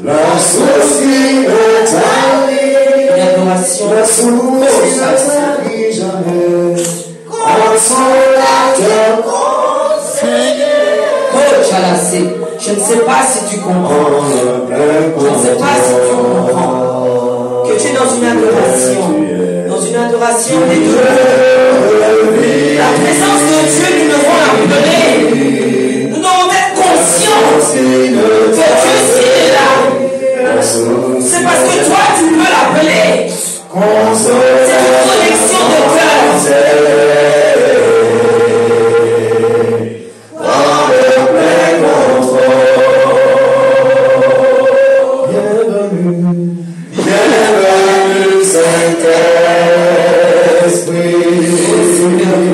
La source qui me tarit, une adoration, la source qui me tarit jamais. Consolateur, je ne sais pas si tu comprends. Je ne sais pas si tu comprends. Que tu es dans une adoration des dieux. La présence de Dieu, nous devons l'appeler. Nous devons être conscients que Dieu c'est là. C'est parce que toi tu peux l'appeler. C'est une connexion de cœur.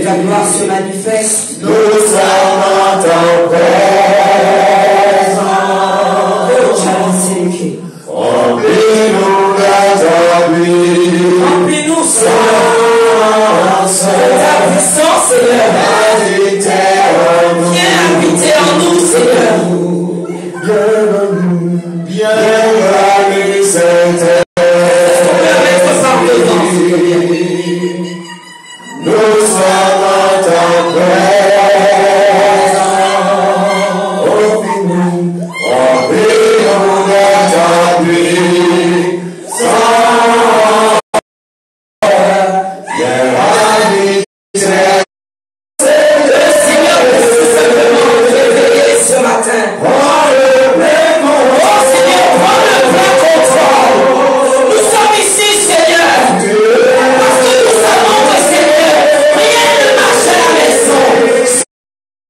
Ta gloire se manifeste. Nous sommes en ton présence. Remplis-nous de ta vie. Remplis-nous, Seigneur. Ta puissance, Seigneur. Viens habiter en nous, Seigneur. Bienvenue, Seigneur. Nous sommes en ta présence. Remplis-nous de ta vie. Viens habiter. Le Seigneur veut tout simplement nous réveiller ce matin. Prends le plein contrôle. Oh Seigneur, prends le plein contrôle. Nous sommes ici, Seigneur. Parce que nous savons que, Seigneur, rien ne marche à la maison.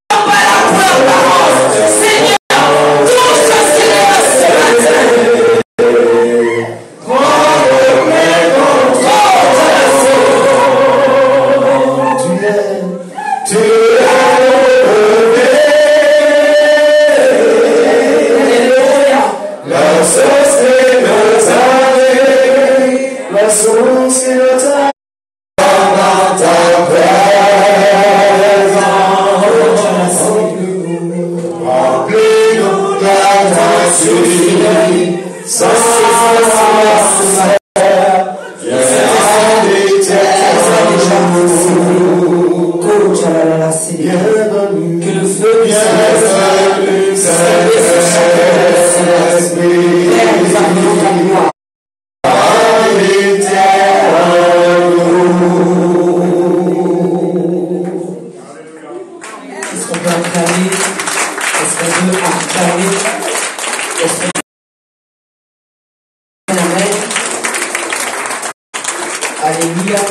Pas la première parole. Seigneur, touche, Seigneur, ce matin. Prends le plein contrôle. Tu es levé. La source qui me tarit, la source qui me tarit. Dans ta présence, remplis-nous de ta suite, sans cesse, viens habiter en nous. Bienvenue, Que le feu du bienvenue, Saint-Esprit, habiter en nous. Est-ce qu'on peut acclamer? Est-ce qu'on peut acclamer? Est-ce qu'on peut... Amen. Alléluia.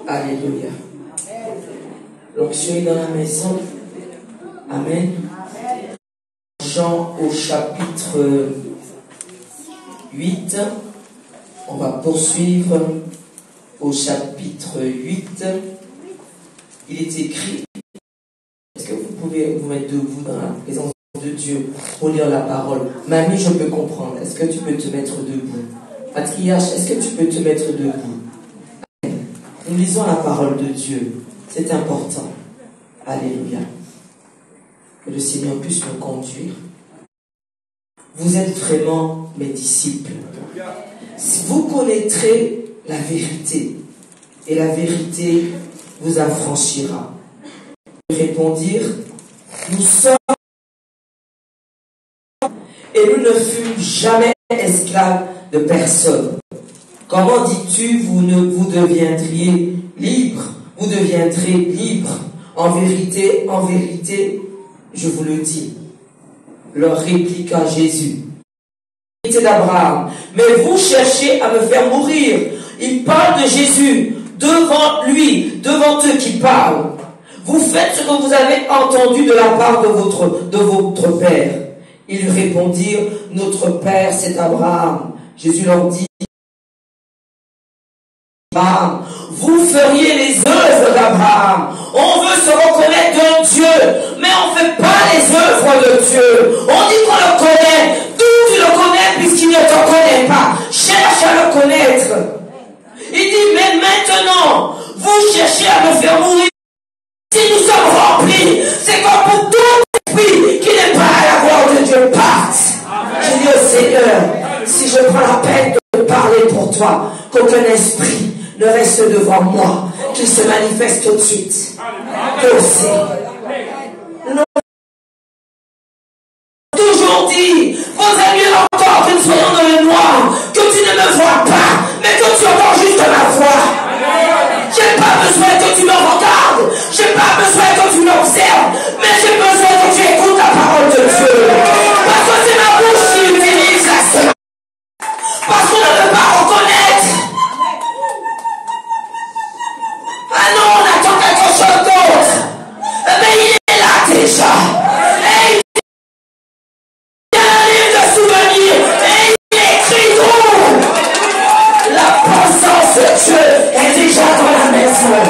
Alléluia. L'onction est dans la maison. Amen. Jean au chapitre 8. On va poursuivre au chapitre 8. Il est écrit. Est-ce que vous pouvez vous mettre debout dans la présence de Dieu pour lire la parole? Mamie, je peux comprendre. Est-ce que tu peux te mettre debout? Patriarche, est-ce que tu peux te mettre debout? Nous lisons la parole de Dieu. C'est important. Alléluia. Que le Seigneur puisse nous conduire. Vous êtes vraiment mes disciples. Vous connaîtrez la vérité. Et la vérité vous affranchira. Ils répondirent, nous sommes et nous ne fûmes jamais esclaves de personne. Comment dis-tu, vous deviendriez libre? Vous deviendrez libre. En vérité, je vous le dis. Leur répliqua Jésus. C'est d'Abraham. Mais vous cherchez à me faire mourir. Il parle de Jésus devant lui, devant eux qui parlent. Vous faites ce que vous avez entendu de la part de votre père. Ils répondirent, notre père c'est Abraham. Jésus leur dit, vous feriez les œuvres d'Abraham. On veut se reconnaître d'un Dieu, mais on ne fait pas les œuvres de Dieu. On dit qu'on le connaît. D'où tu le connais puisqu'il ne te connaît pas? Cherche à le connaître. Il dit, mais maintenant, vous cherchez à me faire mourir. manifeste devant moi, qu'il se manifeste tout de suite. Toi aussi. Toujours dit, vos amis entendent que nous soyons dans le noir, que tu ne me vois pas, mais que tu entends juste ma voix. J'ai pas besoin que tu me regardes, j'ai pas besoin que tu m'observes, mais j'ai besoin que tu écoutes la parole de Dieu. Parce que c'est ma bouche qui utilise la semence. Parce qu'on ne peut pas reconnaître. Ah non, on attend quelque chose d'autre. Mais il est là déjà. Et il y a un livre de souvenirs. Et il écrit tout. La présence de Dieu est déjà dans la maison.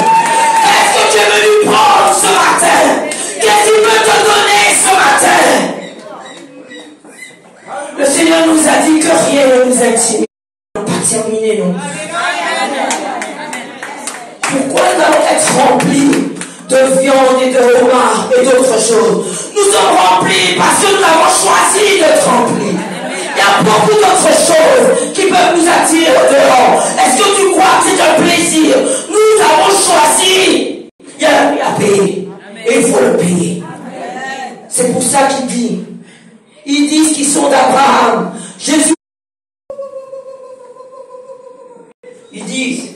Est-ce que tu es venu prendre ce matin? Qu'est-ce qu'il peut te donner ce matin? Le Seigneur nous a dit que rien ne nous intimide. On n'a pas terminé, non? Pourquoi nous allons être remplis de viande et de homard et d'autres choses? Nous sommes remplis parce que nous avons choisi d'être remplis. Il y a beaucoup d'autres choses qui peuvent nous attirer au dehors. Est-ce que tu crois que c'est un plaisir? Nous avons choisi. Il y a un prix à payer. Et il faut le payer. C'est pour ça qu'il dit. Ils disent qu'ils sont d'Abraham. Jésus. Ils disent,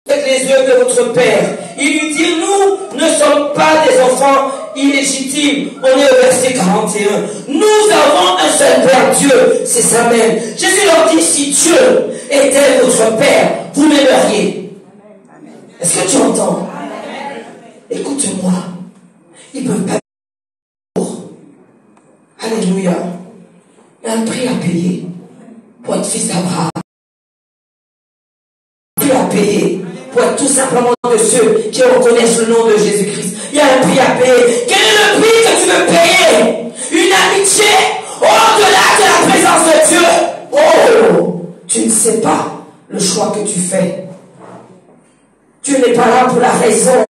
faites les œuvres de votre Père. Il lui dit, nous ne sommes pas des enfants illégitimes. On est au verset 41. Nous avons un seul Père, Dieu. C'est ça même. Jésus leur dit, si Dieu était votre Père, vous m'aimeriez. Est-ce que tu entends? Écoute-moi. Ils ne peuvent pas. Alléluia. Il y a un prix à payer pour être fils d'Abraham. Un prix à payer pour être tout simplement de ceux qui reconnaissent le nom de Jésus-Christ. Il y a un prix à payer. Quel est le prix que tu veux payer? Une amitié au-delà de la présence de Dieu. Oh, tu ne sais pas le choix que tu fais. Tu n'es pas là pour la raison.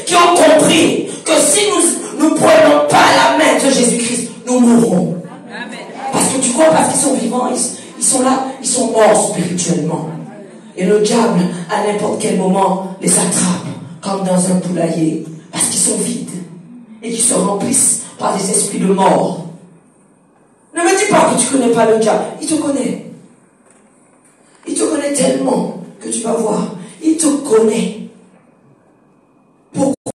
Qui ont compris que si nous ne prenons pas la main de Jésus-Christ, nous mourrons. Parce que tu crois, parce qu'ils sont vivants, ils sont là, ils sont morts spirituellement. Et le diable, à n'importe quel moment, les attrape comme dans un poulailler. Parce qu'ils sont vides. Et qu'ils se remplissent par des esprits de mort. Ne me dis pas que tu ne connais pas le diable. Il te connaît. Il te connaît tellement que tu vas voir. Il te connaît. Pourquoi?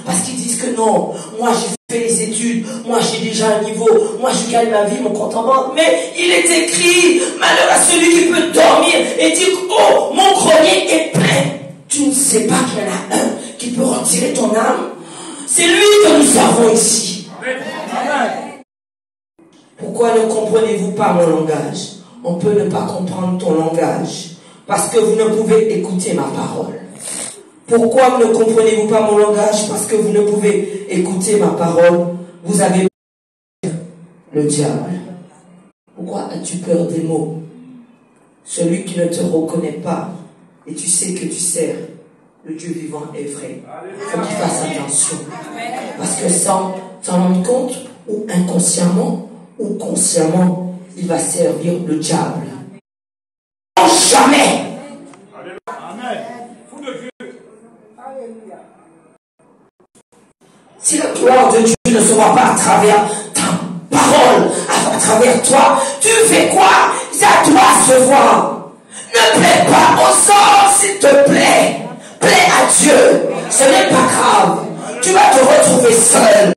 Parce qu'ils disent que non, moi j'ai fait les études, moi j'ai déjà un niveau, moi je gagne ma vie, mon compte en banque. Mais il est écrit, malheur à celui qui peut dormir et dire, oh, mon grenier est plein. Tu ne sais pas qu'il y en a un qui peut retirer ton âme. C'est lui que nous servons ici. Pourquoi ne comprenez-vous pas mon langage? On peut ne pas comprendre ton langage parce que vous ne pouvez écouter ma parole. Pourquoi ne comprenez-vous pas mon langage? Parce que vous ne pouvez écouter ma parole. Vous avez le diable. Pourquoi as-tu peur des mots? Celui qui ne te reconnaît pas et tu sais que tu sers le Dieu vivant est vrai. Il faut qu'il fasse attention. Parce que sans t'en rendre compte, ou inconsciemment, ou consciemment, il va servir le diable. Jamais! Si la gloire de Dieu ne se voit pas à travers ta parole, à travers toi, tu fais quoi? Ça doit se voir. Ne plaît pas aux hommes, s'il te plaît. Plaît à Dieu. Ce n'est pas grave. Tu vas te retrouver seul.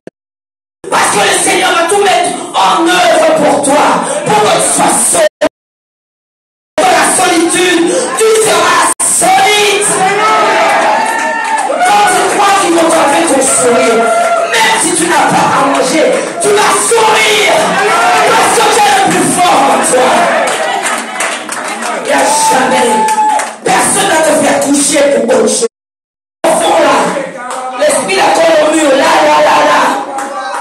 Parce que le Seigneur va tout mettre en œuvre pour toi. Pour que tu sois seul. Dans la solitude, tu seras solide. Quand tu crois qu'ils vont t'enlever ton sourire, même si tu n'as pas à manger, tu vas sourire. Parce que tu es le plus fort en toi. Il n'y a jamais personne à te faire coucher pour autre chose. Au fond là, l'esprit la colle au mur, là.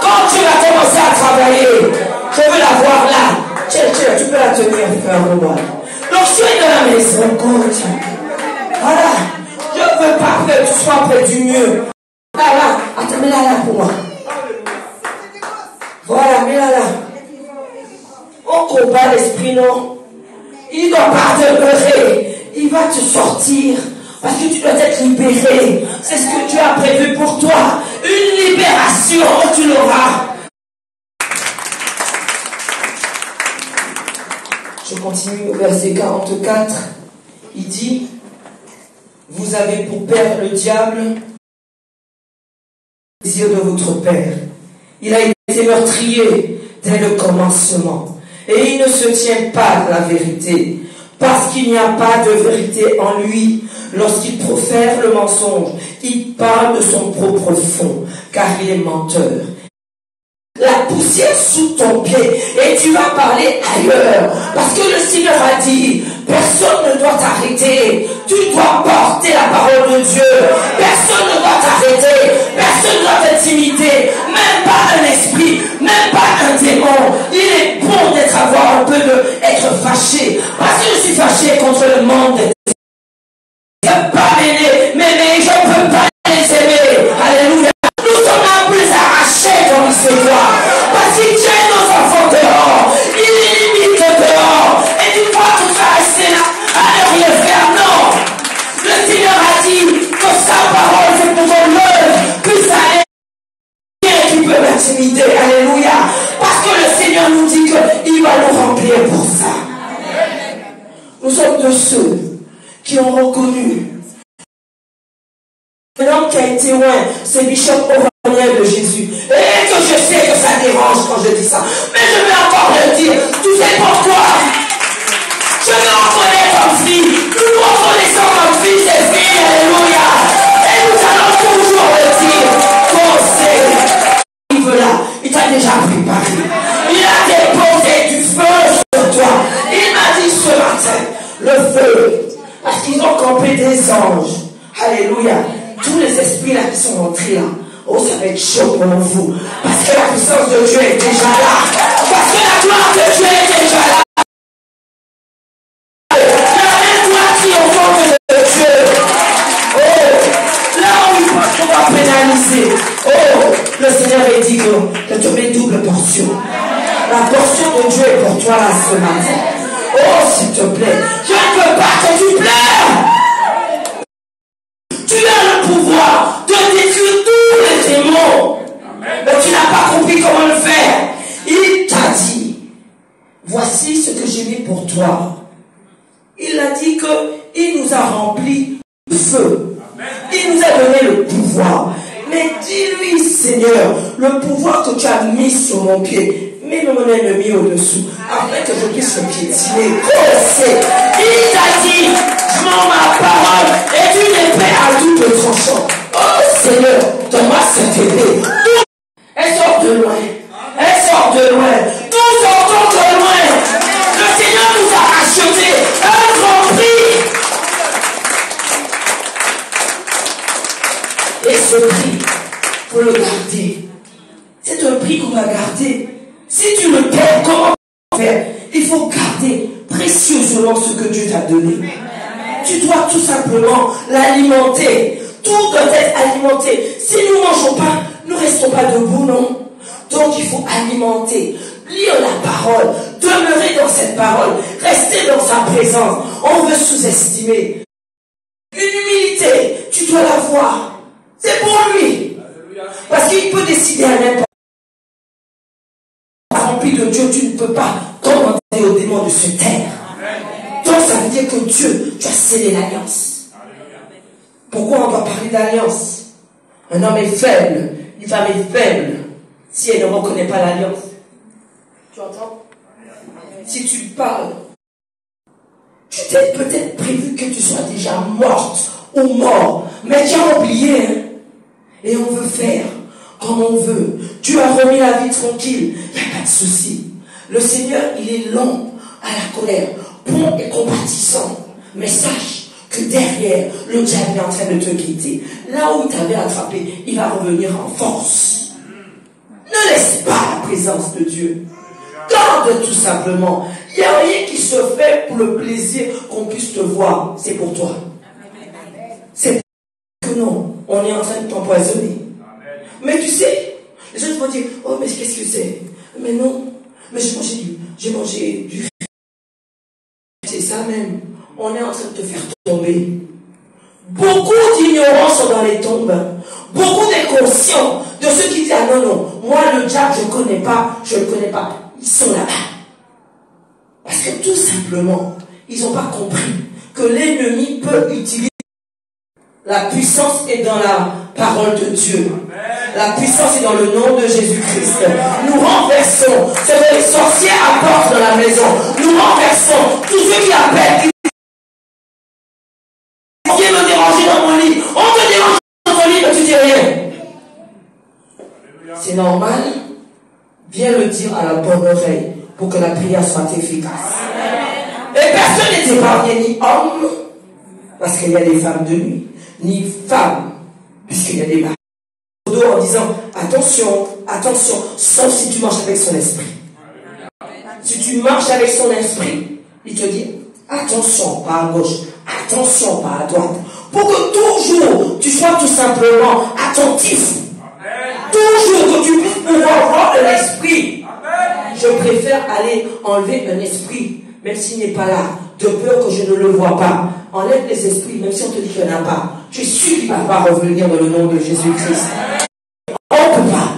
Quand tu vas commencer à travailler, je veux la voir là. Tiens, tu peux la tenir, frère Romain. Donc je suis dans la maison, coach. Voilà. Je ne veux pas que tu sois près du mur. Là. Attends, mets-la là pour moi. Voilà, mets-la là. On combat l'esprit, non? Il ne doit pas demeurer. il va te sortir. Parce que tu dois être libéré. C'est ce que Dieu a prévu pour toi. Une libération, tu l'auras. Je continue au verset 44. Il dit, vous avez pour père le diable, le désir de votre père. Il a été meurtrier dès le commencement. Et il ne se tient pas de la vérité. Parce qu'il n'y a pas de vérité en lui. Lorsqu'il profère le mensonge, il parle de son propre fond, car il est menteur. La poussière sous ton pied et tu vas parler ailleurs. Parce que le Seigneur a dit, personne ne doit t'arrêter. Tu dois porter la parole de Dieu. Personne ne doit t'arrêter. Personne ne doit t'intimider. Même pas un esprit, même pas un démon. Il est bon avoir un peu d'être fâché. Parce que je suis fâché contre le monde. Je ne peux pas m'aimer, je ne peux pas les aimer. Alléluia. Nous sommes un peu arrachés dans ce recevoir. Parce qu'il tient nos enfants dehors. Il les limite dehors. Et tu crois que tu vas rester là à ne rien faire. Non. Le Seigneur a dit que sa parole, c'est pour ton œuvre. Que ça est rien qui peut m'intimider. Alléluia. Parce que le Seigneur nous dit qu'il va nous remplir pour ça. Nous sommes de ceux qui ont reconnu l'homme qui a été loin, c'est Bishop Aurélien de Jésus. Et que je sais que ça dérange quand je dis ça. Mais je vais encore le dire. Tu sais pourquoi? Je me reconnais comme fille. Nous nous reconnaissons comme fils et filles. Alléluia. Et nous allons toujours le dire. Qu'on sait. Il veut là. Il t'a déjà préparé. Il a déposé du feu sur toi. Il m'a dit ce matin, le feu. Parce qu'ils ont campé des anges. Alléluia. Tous les esprits là qui sont rentrés là, oh ça va être chaud pour vous. Parce que la puissance de Dieu est déjà là. Parce que la gloire de Dieu est déjà là. La même gloire qui est au fond de Dieu. Oh, là où il pense qu'on va pénaliser. Oh, le Seigneur a dit que tu mets double portion. La portion de Dieu est pour toi là ce matin. Oh, s'il te plaît. Je ne veux pas que tu pleures. Tu as le pouvoir de détruire tous les démons. Mais tu n'as pas compris comment le faire. Il t'a dit, voici ce que j'ai mis pour toi. Il a dit qu'il nous a remplis de feu. Il nous a donné le pouvoir. Mais dis-lui, Seigneur, le pouvoir que tu as mis sur mon pied, mets mon ennemi au-dessous, afin que je puisse le piétiner. Il t'a dit, je m'en ma parole est une épée à double tranchant. Oh Seigneur, donne-moi cette épée. Elle sort de loin. Elle sort de loin. Nous sortons de loin. Le Seigneur nous a racheté un grand prix. Et ce prix, il faut le garder. C'est un prix qu'on va garder. Si tu le perds, comment faire? Il faut garder précieusement ce que Dieu t'a donné. Tu dois tout simplement l'alimenter. Tout doit être alimenté. Si nous ne mangeons pas, nous ne restons pas debout, non? Donc il faut alimenter. Lire la parole. Demeurer dans cette parole. Rester dans sa présence. On veut sous-estimer. Une humilité, tu dois l'avoir. C'est pour lui. Parce qu'il peut décider à n'importe quoi. Rempli de Dieu, tu ne peux pas commander aux démons de se taire. Donc ça veut dire que Dieu, tu as scellé l'alliance. Pourquoi on va parler d'alliance? Un homme est faible, une femme est faible, si elle ne reconnaît pas l'alliance. Tu entends? Si tu parles, tu t'es peut-être prévu que tu sois déjà morte ou mort, mais tu as oublié, hein? Et on veut faire comme on veut. Tu as remis la vie tranquille, il n'y a pas de souci. Le Seigneur, il est long à la colère, bon et compatissant. Mais sache que derrière, le diable est en train de te quitter. Là où il t'avait attrapé, il va revenir en force. Ne laisse pas la présence de Dieu. Garde tout simplement. Il n'y a rien qui se fait pour le plaisir qu'on puisse te voir. C'est pour toi. C'est que non, on est en train de t'empoisonner. Mais tu sais, les gens vont dire, oh mais qu'est-ce que c'est? Mais non, mais j'ai mangé du c'est ça même. On est en train de te faire ignorants sont dans les tombes. Beaucoup d'inconscients, de ceux qui disent, ah non, non, moi le diable, je ne connais pas, ils sont là-bas. Parce que tout simplement, ils n'ont pas compris que l'ennemi peut utiliser. La puissance est dans la parole de Dieu. La puissance est dans le nom de Jésus-Christ. Nous renversons ce que les sorciers apportent dans la maison. Nous renversons tous ceux qui appellent. On vient me déranger dans mon lit. On te dérange dans ton lit, mais tu dis rien. C'est normal. Viens le dire à la bonne oreille pour que la prière soit efficace. Et personne n'est épargné, ni homme, parce qu'il y a des femmes de nuit, ni femmes, puisqu'il y a des maris. En disant, attention, attention, sauf si tu marches avec son esprit. Si tu marches avec son esprit, il te dit, attention, pas à gauche, attention, pas à droite. Pour que toujours, tu sois tout simplement attentif. Toujours que tu puisses pouvoir voir de l'esprit. Je préfère aller enlever un esprit, même s'il n'est pas là, de peur que je ne le vois pas. Enlève les esprits, même si on te dit qu'il n'y en a pas. Je suis sûr qu'il ne va pas revenir dans le nom de Jésus-Christ. On ne peut pas.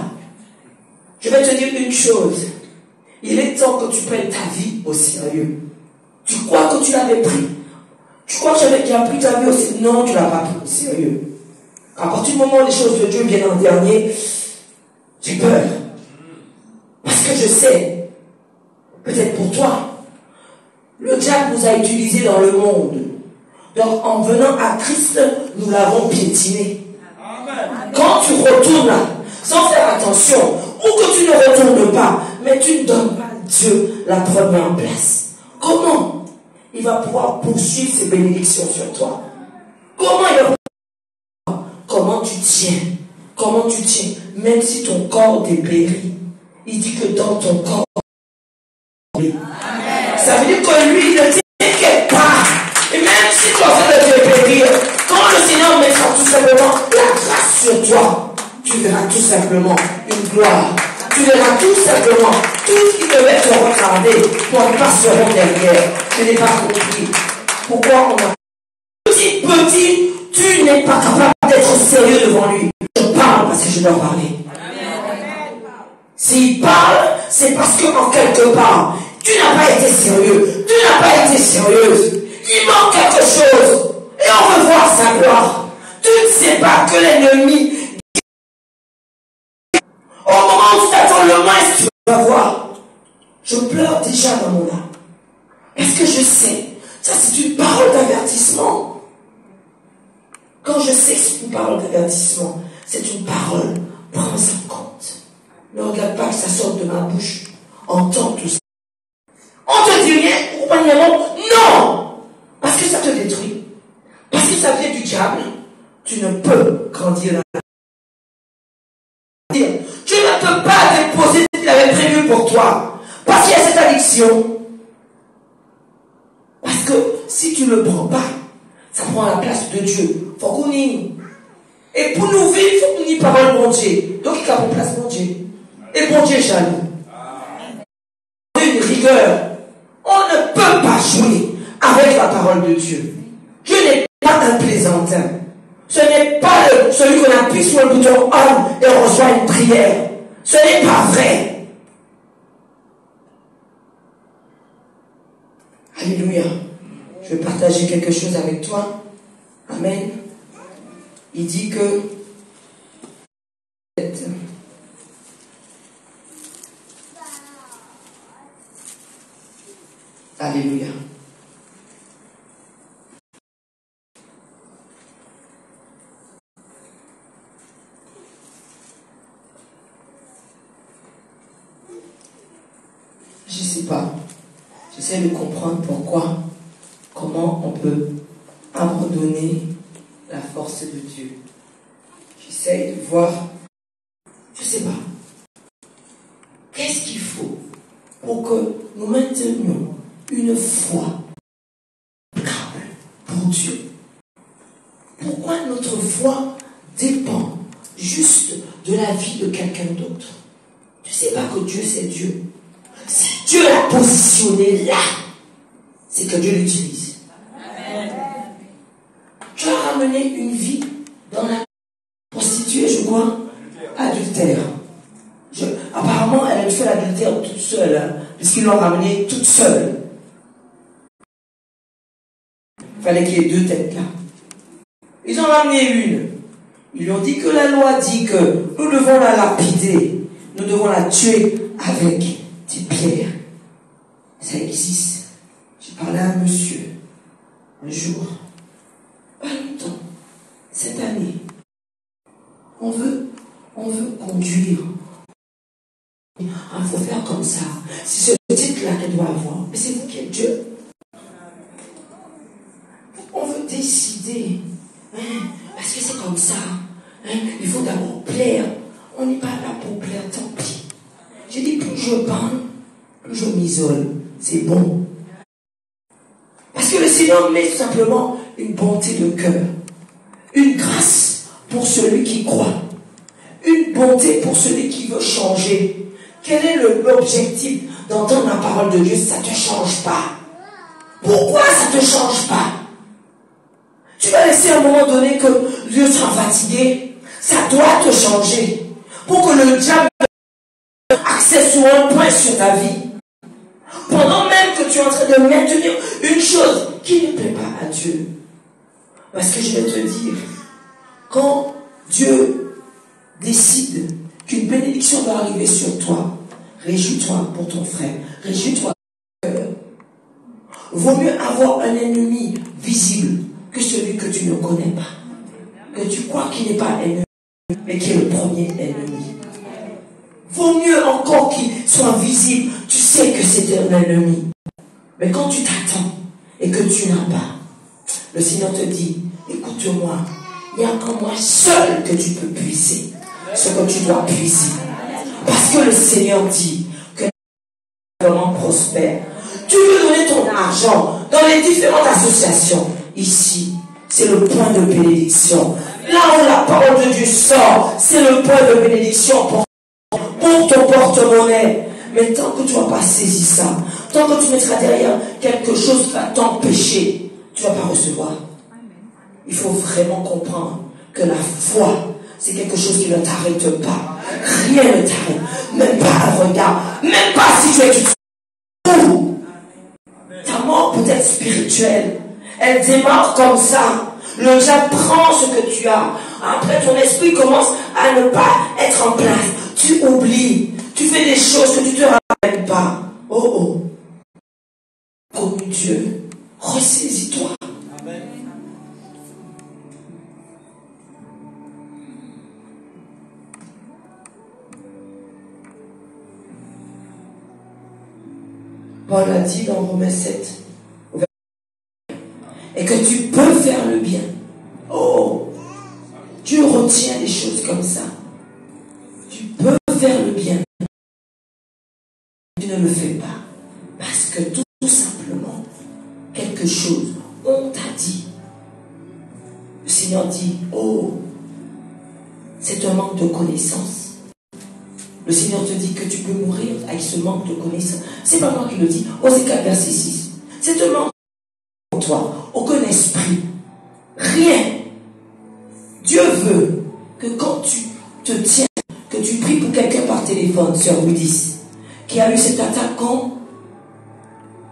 Je vais te dire une chose. Il est temps que tu prennes ta vie au sérieux. Tu crois que tu l'avais pris. Tu crois que tu as pris ta vie au sérieux. Non, tu ne l'as pas pris au sérieux. À partir du moment où les choses de Dieu viennent en dernier, j'ai peur. Parce que je sais, peut-être pour toi, le diable nous a utilisés dans le monde. Donc en venant à Christ, nous l'avons piétiné. Quand tu retournes là, sans faire attention, ou que tu ne retournes pas, mais tu ne donnes pas à Dieu la première place, comment il va pouvoir poursuivre ses bénédictions sur toi? Comment il va pouvoir... Comment tu tiens? Comment tu tiens? Même si ton corps dépérit, il dit que dans ton corps, ça veut dire que lui, il ne t'inquiète pas. Et même si tu as fait de dépérir, quand le Seigneur mettra tout simplement la grâce sur toi, tu verras tout simplement une gloire. Tu verras tout simplement tout ce qui devait te regarder, toi passeront derrière. Je n'ai pas compris. Pourquoi on a petit, tu n'es pas capable d'être sérieux devant lui. Je parle parce que je dois parler. S'il parle, c'est parce qu'en quelque part, tu n'as pas été sérieux. Tu n'as pas été sérieuse. Il manque quelque chose. Et on veut voir sa gloire. Tu ne sais pas que l'ennemi, au moment où tu t'attends le moins, tu vas voir. Je pleure déjà dans mon âme. Parce que je sais, ça c'est une parole d'avertissement. Quand je sais que c'est une parole d'avertissement, c'est une parole, prends en compte. Ne regarde pas que ça sorte de ma bouche. Entends tout ça. On te dit rien, compagnement? Non! Parce que ça te détruit. Parce que ça vient du diable. Tu ne peux grandir dans la vie. Tu ne peux pas déposer ce qu'il avait prévu pour toi. Parce qu'il y a cette addiction. Parce que si tu ne le prends pas, ça prend la place de Dieu. Faut qu'on y. Et pour nous vivre, il faut qu'on y parole bon Dieu. Donc il y a une place bon Dieu. Et bon Dieu est jaloux. Une rigueur. On ne peut pas jouer avec la parole de Dieu. Dieu n'est pas un plaisantin. Ce n'est pas celui qu'on appuie sur le bouton on et on reçoit une prière. Ce n'est pas vrai. Alléluia. Je vais partager quelque chose avec toi. Amen. Il dit que alléluia. Je ne sais pas. J'essaie de comprendre pourquoi, comment on peut abandonner la force de Dieu. J'essaie de voir. Je ne sais pas. Qu'est-ce qu'il faut pour que nous maintenions une foi pour Dieu? Pourquoi notre foi dépend juste de la vie de quelqu'un d'autre? Tu ne sais pas que Dieu c'est Dieu. Si Dieu l'a positionné là, c'est que Dieu l'utilise. Tu as ramené une vie dans la prostituée, je crois, adultère. Apparemment, elle a fait l'adultère toute seule, hein, puisqu'ils l'ont ramenée toute seule. Il fallait qu'il y ait 2 têtes là. Ils ont ramené une. Ils lui ont dit que la loi dit que nous devons la lapider. Nous devons la tuer avec des pierres. Ça existe. J'ai parlé à un monsieur un jour, pas longtemps, cette année. On veut conduire. Il faut faire comme ça. C'est ce titre-là qu'elle doit avoir. Mais c'est vous qui êtes Dieu. On veut décider. Parce que c'est comme ça. Il faut d'abord plaire. On n'est pas là pour plaire, tant pis. J'ai dit, plus je parle, plus je m'isole. C'est bon. Parce que le Seigneur met tout simplement une bonté de cœur. Une grâce pour celui qui croit. Une bonté pour celui qui veut changer. Quel est l'objectif d'entendre la parole de Dieu? Ça ne te change pas. Pourquoi ça ne te change pas? Tu vas laisser à un moment donné que Dieu sera fatigué. Ça doit te changer. Pour que le diable ait accès sur un point sur ta vie. Pendant même que tu es en train de maintenir une chose qui ne plaît pas à Dieu. Parce que je vais te dire, quand Dieu décide qu'une bénédiction va arriver sur toi, réjouis-toi pour ton frère, réjouis-toi pour ton cœur. Vaut mieux avoir un ennemi visible que celui que tu ne connais pas, que tu crois qu'il n'est pas ennemi, mais qui est le premier ennemi. Vaut mieux encore qu'il soit visible, tu sais que c'est un ennemi. Mais quand tu t'attends et que tu n'as pas, le Seigneur te dit, écoute-moi, il n'y a qu'en moi seul que tu peux puiser ce que tu dois puiser. Parce que le Seigneur dit que vraiment prospère. Tu veux donner ton argent dans les différentes associations. Ici, c'est le point de bénédiction. Là où la parole de Dieu sort, c'est le point de bénédiction pour ton porte-monnaie. Mais tant que tu ne vas pas saisir ça, tant que tu mettras derrière quelque chose qui va t'empêcher, tu ne vas pas recevoir. Il faut vraiment comprendre que la foi, c'est quelque chose qui ne t'arrête pas. Rien ne t'arrête. Même pas un regard. Même pas si tu es tout. Ta mort peut être spirituelle. Elle démarre comme ça. Le diable prend ce que tu as. Après, ton esprit commence à ne pas être en place. Tu oublies. Tu fais des choses que tu ne te rappelles pas. Oh. Connu Dieu. Ressaisis-toi. Amen. Paul a dit dans Romains 7, et que tu peux faire le bien. Oh, Dieu retient des choses comme ça. Tu peux faire le bien. Tu ne le fais pas. Parce que tout simplement, quelque chose, on t'a dit. Le Seigneur dit, oh, c'est un manque de connaissance. Le Seigneur te dit que tu peux mourir avec ce manque de connaissance. C'est pas moi qui le dis. Osée 4, verset 6. C'est un manque en toi. Aucun esprit. Rien. Dieu veut que quand tu te tiens, que tu pries pour quelqu'un par téléphone, sœur Woodis, qui a eu cette attaque quand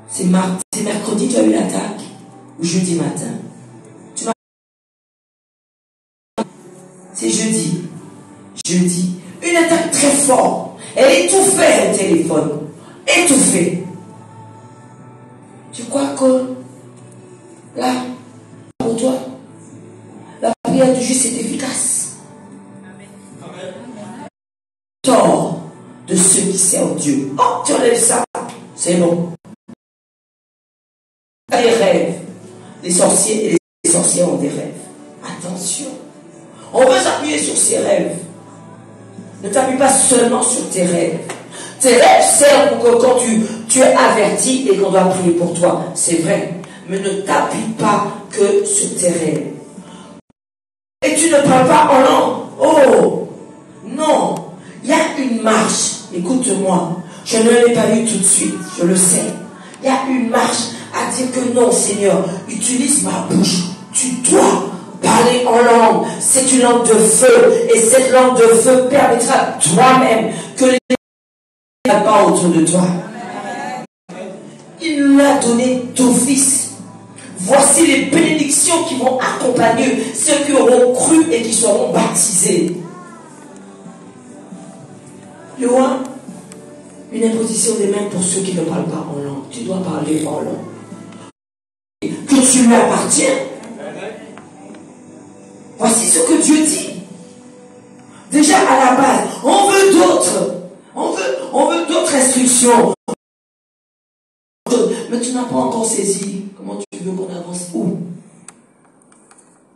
c'est mercredi, tu as eu l'attaque, ou jeudi matin. C'est jeudi. Jeudi. Une attaque très forte. Elle étouffait le téléphone. Étouffée. Tu crois que là, pour toi, la prière du juste est efficace? Amen. Tort de ceux qui servent Dieu. Oh, tu enlèves ça. C'est bon. Les rêves. Les sorciers et les sorcières ont des rêves. Attention. On veut s'appuyer sur ces rêves. Ne t'appuie pas seulement sur tes rêves. Tes rêves servent pour que quand tu es averti et qu'on doit prier pour toi. C'est vrai. Mais ne t'appuie pas que sur tes rêves. Et tu ne parles pas en langue. Oh! Non! Il y a une marche. Écoute-moi. Je ne l'ai pas eu tout de suite. Je le sais. Il y a une marche à dire que non, Seigneur. Utilise ma bouche. Tu dois parler parler en langue, c'est une langue de feu. Et cette langue de feu permettra toi-même que les gens ne pas autour de toi. Il nous l'a donné d'office. Voici les bénédictions qui vont accompagner ceux qui auront cru et qui seront baptisés. Tu vois, une imposition des mains pour ceux qui ne parlent pas en langue. Tu dois parler en langue. Que tu lui appartiens. Voici ce que Dieu dit. Déjà à la base, on veut d'autres. On veut d'autres instructions. Mais tu n'as pas encore saisi. Comment tu veux qu'on avance où?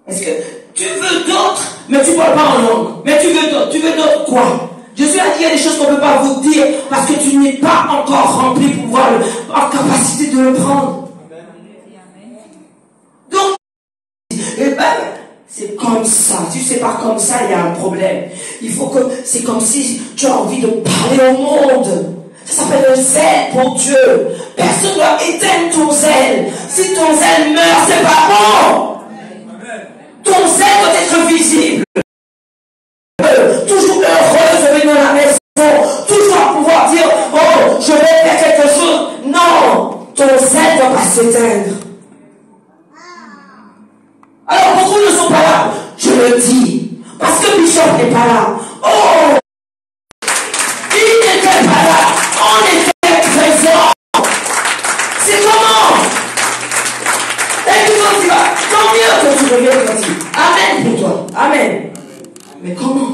Est-ce que tu veux d'autres, mais tu ne parles pas en langue? Mais tu veux d'autres. Tu veux d'autres quoi? Jésus a dit qu'il y a des choses qu'on ne peut pas vous dire parce que tu n'es pas encore rempli pour pouvoir en capacité de le prendre. Donc, eh ben, c'est comme ça. Si c'est pas comme ça, il y a un problème. Il faut que, c'est comme si tu as envie de parler au monde. Ça s'appelle le zèle pour Dieu. Personne ne doit éteindre ton zèle. Si ton zèle meurt, c'est pas bon. Ton zèle doit être visible. Toujours heureux de venir dans la maison. Toujours pouvoir dire, oh, je vais faire quelque chose. Non, ton zèle ne doit pas s'éteindre. Alors beaucoup ne sont pas là. Je le dis. Parce que Bishop n'est pas là. Oh, il n'était pas là. On était présents. C'est comment? Et puis quand tu vas, tant mieux que tu reviennes ici. Amen pour toi. Amen. Mais comment?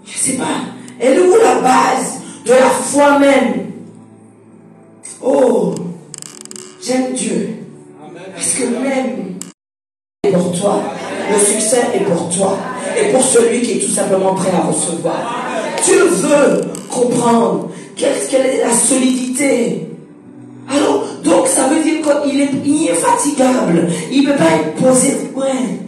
Je ne sais pas. Elle est où la base de la foi même? Oh, j'aime Dieu. Parce que même est pour toi. Le succès est pour toi. Et pour celui qui est tout simplement prêt à recevoir. Dieu veut comprendre quelle est la solidité. Alors, donc ça veut dire qu'il est infatigable. Il ne peut pas être posé. Ouais.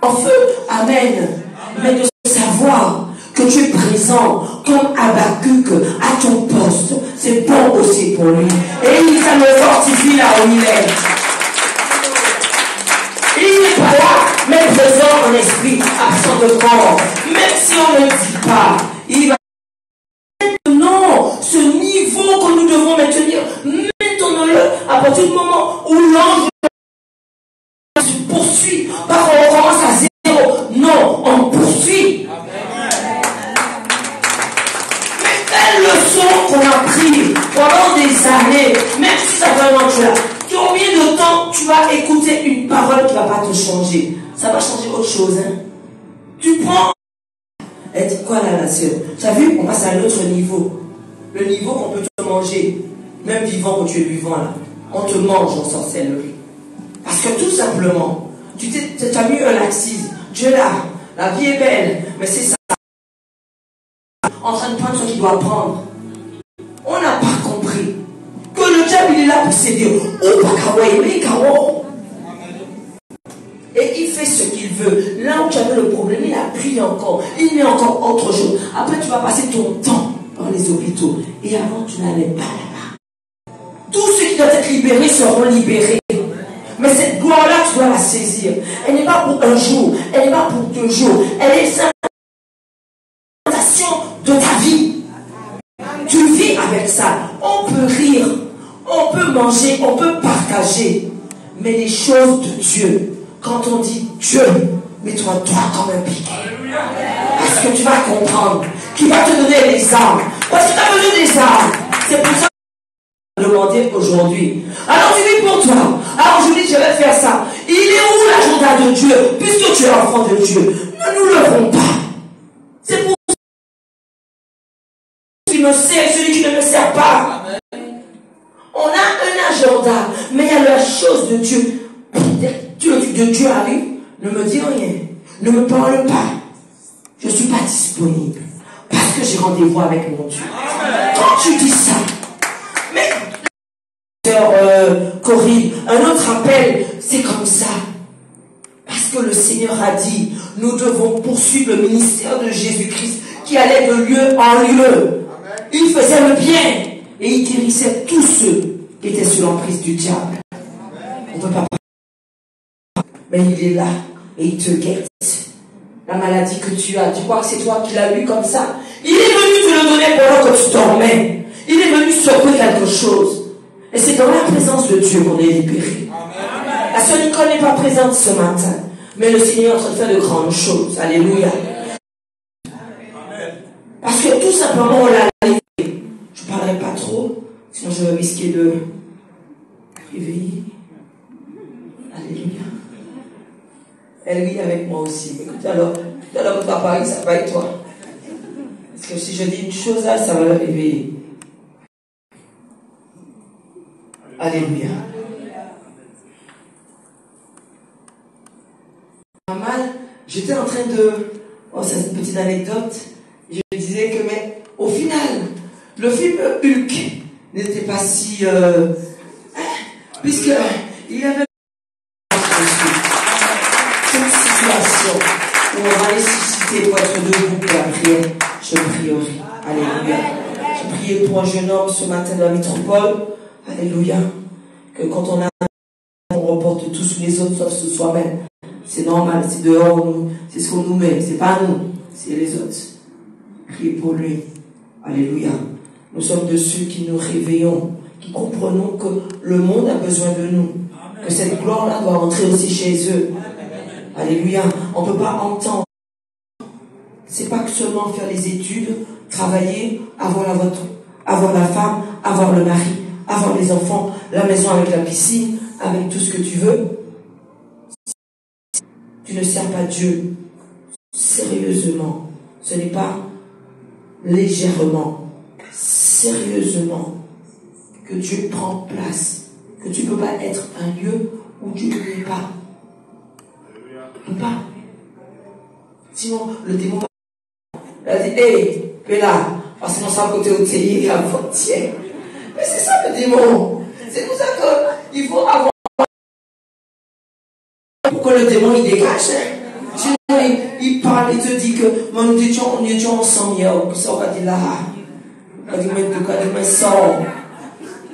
En feu, amen. Mais de savoir que tu es présent comme Habakkuk à ton poste, c'est bon aussi pour lui. Et ça me fortifie là où il est. Il n'est pas là, mais présent en esprit, absent de corps. Même si on ne le dit pas, il va. Non, ce niveau que nous devons maintenir, maintenons-le à partir du moment où l'ange se poursuit, pas qu'on commence à zéro. Non, on poursuit. Mais quelle leçon qu'on a pris pendant des années, même si ça fait longtemps que tu es là. Combien de temps tu vas écouter une parole qui ne va pas te changer? Ça va changer autre chose. Hein? Tu prends. Elle dit quoi là, la sœur? Tu as vu, on passe à un autre niveau. Le niveau qu'on peut te manger. Même vivant quand tu es vivant là. On te mange en sorcellerie. Parce que tout simplement, tu as mis un laxisme. Dieu là, la vie est belle, mais c'est ça. En train de prendre ce qu'il doit prendre. On n'a pas compris que le diable il est là pour s'aider. Et il fait ce qu'il veut. Là où tu avais le problème, il appuie encore. Il met encore autre chose. Après, tu vas passer ton temps dans les hôpitaux. Et avant, tu n'allais pas là-bas. Tous ceux qui doivent être libérés seront libérés. Mais cette gloire-là, tu dois la saisir. Elle n'est pas pour un jour. Elle n'est pas pour 2 jours. Elle est une représentation de ta vie. Tu vis avec ça. On peut rire. On peut manger. On peut partager. Mais les choses de Dieu, quand on dit Dieu, mets-toi droit comme un piquet. Parce que tu vas comprendre qu'il va te donner les armes. Parce que tu as besoin des armes. C'est pour ça que je vais demander aujourd'hui. Alors tu vis pour toi. Alors je dis je vais faire ça. Il est où l'agenda de Dieu? Puisque tu es enfant de Dieu, ne nous leurrons pas. C'est pour celui qui me sert et celui qui ne me sert pas. On a un agenda, mais il y a la chose de Dieu. Le truc de Dieu arrive, ne me dis rien, ne me parle pas. Je ne suis pas disponible parce que j'ai rendez-vous avec mon Dieu. Quand tu dis ça, mais Corinne, un autre appel, c'est comme ça. Parce que le Seigneur a dit, nous devons poursuivre le ministère de Jésus-Christ qui allait de lieu en lieu. Il faisait le bien et il guérissait tous ceux qui étaient sous l'emprise du diable. On ne peut pas mais il est là et il te guette. La maladie que tu as, tu crois que c'est toi qui l'as eu comme ça? Il est venu te le donner pendant que tu dormais. Il est venu secouer quelque chose. Et c'est dans la présence de Dieu qu'on est libéré. La sœur Nicole n'est pas présente ce matin, mais le Seigneur est en train de faire de grandes choses. Alléluia. Parce que tout simplement, on l'a libéré. Je ne parlerai pas trop, sinon je vais risquer de réveiller. Alléluia. Elle rit avec moi aussi. Écoute, alors, tout à l'heure, tu vas parler, ça va et toi. Parce que si je dis une chose là, ça va le réveiller. Alléluia. Pas mal, j'étais en train de... Oh, c'est une petite anecdote. Je me disais que, mais au final, le film Hulk n'était pas si... puisque il y avait une situation où on va ressusciter pour être debout pour la prière. Je prierai. Alléluia. Je priais pour un jeune homme ce matin dans la métropole. Alléluia. Que quand on reporte tout sur les autres sauf sur soi-même. C'est normal, c'est dehors, c'est ce qu'on nous met. C'est pas nous, c'est les autres. Priez pour lui. Alléluia. Nous sommes de ceux qui nous réveillons, qui comprenons que le monde a besoin de nous. Que cette gloire-là doit rentrer aussi chez eux. Alléluia. On ne peut pas entendre. C'est pas que seulement faire les études, travailler, avoir la voiture, avoir la femme, avoir le mari, avoir les enfants, la maison avec la piscine, avec tout ce que tu veux. Tu ne sers pas Dieu sérieusement. Ce n'est pas légèrement, sérieusement que Dieu prend place. Que tu ne peux pas être un lieu où Dieu n'est pas. Tu ne peux pas. Sinon, le démon va dire, hé, fais là, parce qu'on s'en côté au théier, à frontière. Mais c'est ça le démon. C'est pour ça qu'il faut avoir. Pourquoi le démon il dégage? Sinon, il parle, il te dit que, nous étions ensemble hier, ça va dire là.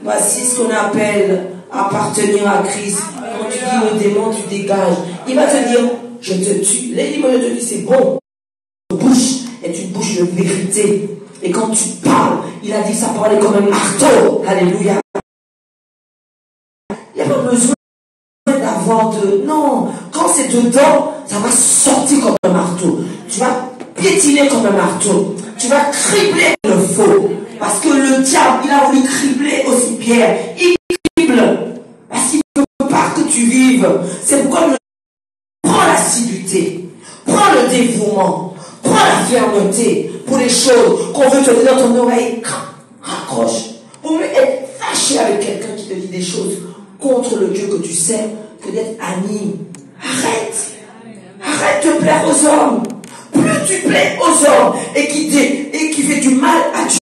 Voici ce qu'on appelle appartenir à Christ. Quand tu dis le démon, tu dégages. Il va te dire, je te tue. Les démons te disent, c'est bon. Ta bouche est une bouche de vérité. Et quand tu parles, il a dit que sa parole est comme un marteau. Alléluia. Il n'y a pas besoin d'avoir de... Non, quand c'est dedans, ça va sortir comme un marteau. Tu vas piétiner comme un marteau. Tu vas cribler le faux. Parce que le diable, il a voulu cribler aussi Pierre. Il crible. Parce qu'il ne veut pas que tu vives. C'est pourquoi prends l'assiduité. Prends le dévouement. Prends la fermeté pour les choses qu'on veut te dire dans ton oreille. Raccroche. Pour mieux être fâché avec quelqu'un qui te dit des choses contre le Dieu que tu sers que d'être ami. Arrête. Arrête de plaire aux hommes. Plus tu plais aux hommes et qui fait du mal à Dieu,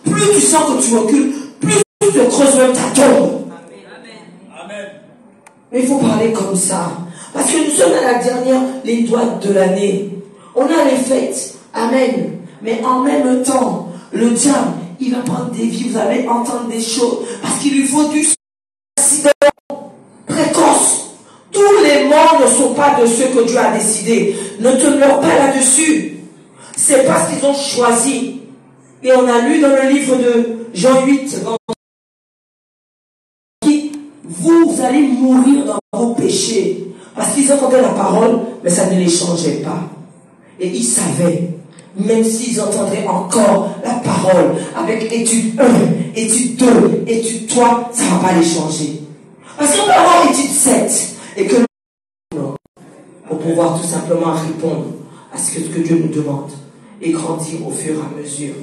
plus tu sens que tu recules, plus tu te creuses même ta tombe. Amen. Mais il faut parler comme ça. Parce que nous sommes à la dernière ligne droite de l'année. On a les fêtes. Amen. Mais en même temps, le diable, il va prendre des vies. Vous allez entendre des choses. Parce qu'il lui faut du accident précoce. Tous les morts ne sont pas de ceux que Dieu a décidé. Ne te meurs pas là-dessus. C'est parce qu'ils ont choisi. Et on a lu dans le livre de Jean 8, vous allez mourir dans vos péchés. Parce qu'ils entendaient la parole, mais ça ne les changeait pas. Et ils savaient, même s'ils entendraient encore la parole, avec étude 1, étude 2, étude 3, ça ne va pas les changer. Parce qu'on peut avoir étude 7, et que pour pouvoir tout simplement répondre à ce que Dieu nous demande, et grandir au fur et à mesure.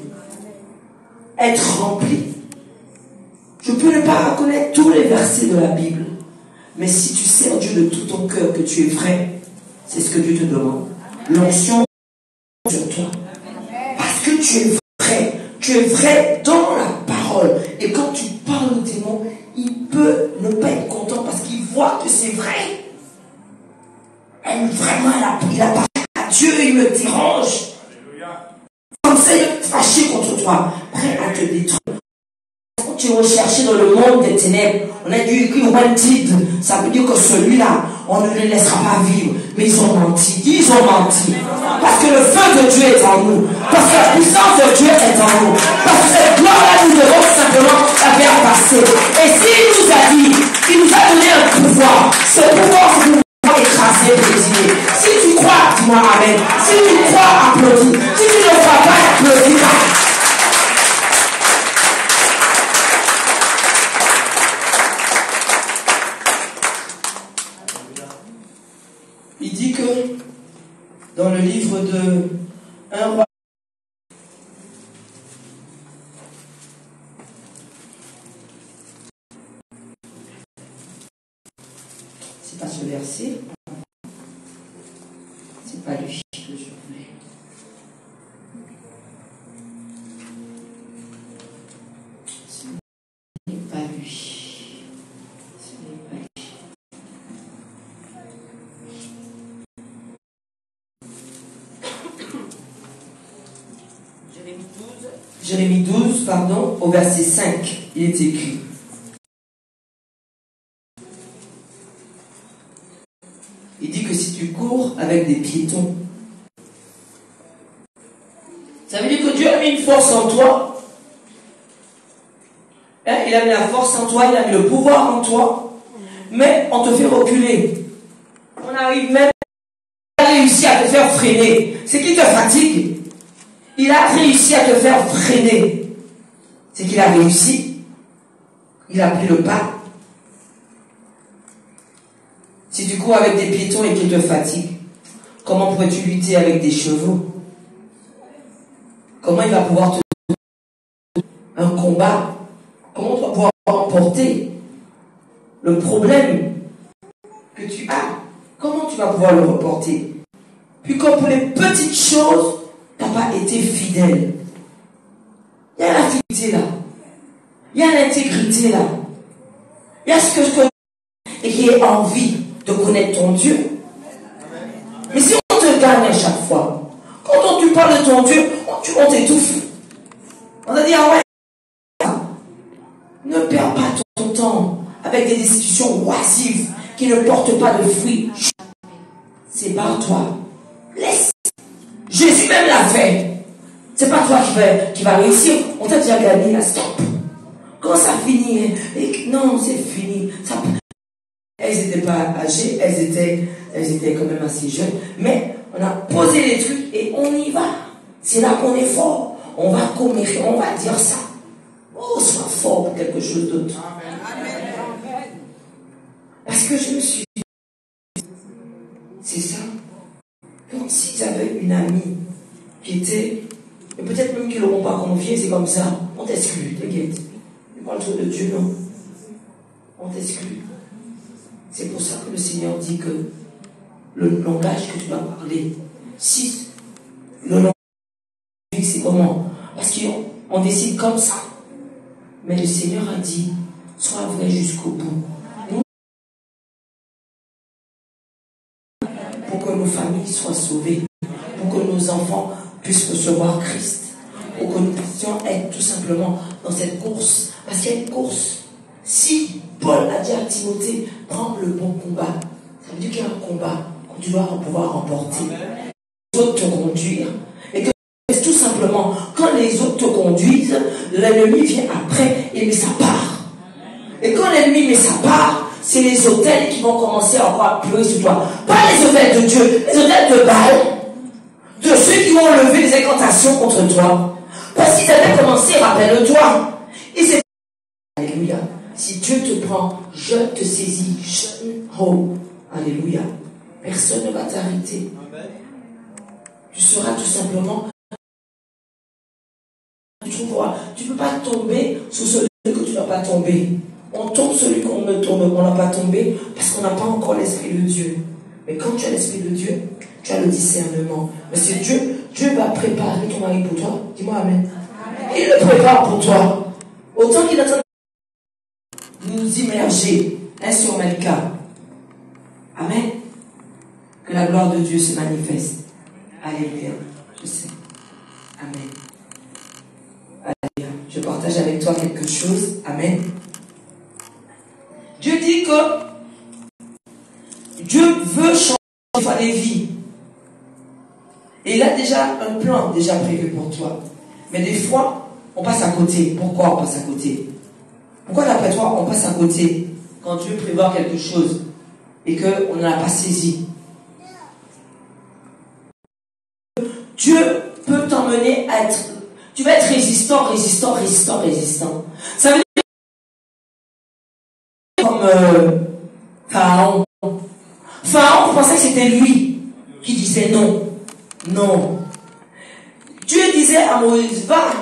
Être rempli. Je peux ne pas connaître tous les versets de la Bible, mais si tu sers Dieu de tout ton cœur, que tu es vrai, c'est ce que Dieu te demande. L'onction sur toi. Parce que tu es vrai dans la parole. Et quand tu parles au démon, il peut ne pas être content parce qu'il voit que c'est vrai. Vraiment, il appartient à Dieu, il me dérange. Comme ça, il est fâché contre toi, prêt à te détruire. tu es recherché dans le monde des ténèbres. On a dû écrire wanted. Ça veut dire que celui-là, on ne le laissera pas vivre. Mais ils ont menti. Ils ont menti. Parce que le feu de Dieu est en nous. Parce que la puissance de Dieu est en nous. Parce que cette gloire-là, nous devons simplement la faire passer. Et s'il nous a dit, il nous a donné un pouvoir. Ce pouvoir, c'est pour pouvoir écraser et piétiner. Si tu crois, dis-moi amen. Si tu crois, applaudis. Si tu ne crois pas, applaudis pas. Il dit que dans le livre de 1 roi, c'est pas ce verset, c'est pas lui que je voulais. Ce n'est pas lui. Ce n'est pas lui. Jérémie 12, pardon, au verset 5, il est écrit. Il dit que si tu cours avec des piétons, ça veut dire que Dieu a mis une force en toi. Hein? Il a mis la force en toi, il a mis le pouvoir en toi, mais on te fait reculer. On arrive même à réussir à te faire freiner. C'est qui te fatigue? Il a réussi à te faire freiner. C'est qu'il a réussi. Il a pris le pas. Si tu cours avec des piétons et qu'ils te fatiguent, comment pourrais-tu lutter avec des chevaux? Comment il va pouvoir te donner un combat? Comment tu vas pouvoir remporter le problème que tu as? Comment tu vas pouvoir le reporter? Puis comme pour les petites choses, tu n'as pas été fidèle. Il y a la fidélité là. Il y a l'intégrité là. Il y a ce que je connais et qui est envie de connaître ton Dieu. Mais si on te gagne à chaque fois, quand tu parles de ton Dieu, on t'étouffe. On va dire, ouais, ne perds pas ton temps avec des discussions oisives qui ne portent pas de fruits. C'est pas toi. Laisse. Jésus même l'a fait. C'est pas toi qui va réussir. On t'a déjà gagné là, stop. Comment ça finit? Non, c'est fini. Ça... Elles n'étaient pas âgées, elles étaient quand même assez jeunes. Mais on a posé les trucs et on y va. C'est là qu'on est fort. On va commérer, on va dire ça. Oh, sois fort pour quelque chose d'autre. Parce que je me suis dit, c'est ça. Comme s'ils avaient une amie qui était, et peut-être même qu'ils ne l'auront pas confié, c'est comme ça. On t'exclut, t'inquiète. Tu parles trop de Dieu, non? On t'exclut. C'est pour ça que le Seigneur dit que le langage que tu dois parler, si le langage, c'est comment? Parce qu'on décide comme ça. Mais le Seigneur a dit, sois vrai jusqu'au bout. Pour que nos familles soient sauvées, pour que nos enfants puissent recevoir Christ, pour que nous puissions être tout simplement dans cette course. Parce qu'il y a une course. Si Paul a dit à Timothée, prends le bon combat, ça veut dire qu'il y a un combat que tu dois pouvoir remporter. Les autres te conduire. Et que tout simplement, quand les autres te conduisent, l'ennemi vient après et met sa part. Et quand l'ennemi met sa part, c'est les autels qui vont commencer à encore pleurer sur toi. Pas les autels de Dieu, les autels de Baal, de ceux qui vont lever des incantations contre toi. Parce qu'ils avaient commencé, rappelle-toi. Et c'est... Alléluia. Si Dieu te prend, je te saisis. Oh, alléluia. Personne ne va t'arrêter. Tu seras tout simplement... Tu ne peux pas tomber sous celui que tu n'as pas tombé. On tombe celui qu'on ne tombe, on n'a pas tombé parce qu'on n'a pas encore l'Esprit de Dieu. Mais quand tu as l'Esprit de Dieu, tu as le discernement. Parce que Dieu va préparer ton mari pour toi. Dis-moi amen. Il le prépare pour toi. Autant qu'il attend de nous immerger sur Melka. Amen. Que la gloire de Dieu se manifeste. Alléluia. Je sais. Amen. Alléluia. Je partage. partager avec toi quelque chose. Amen. Dieu dit que Dieu veut changer les vies. Et il a déjà un plan déjà prévu pour toi. Mais des fois, on passe à côté. Pourquoi on passe à côté? Pourquoi d'après toi, on passe à côté quand Dieu prévoit quelque chose et qu'on ne l'a pas saisi? Dieu peut t'emmener à être... Tu vas être résistant. Ça veut dire comme Pharaon. Pharaon pensait que c'était lui qui disait non. Non. Dieu disait à Moïse, va.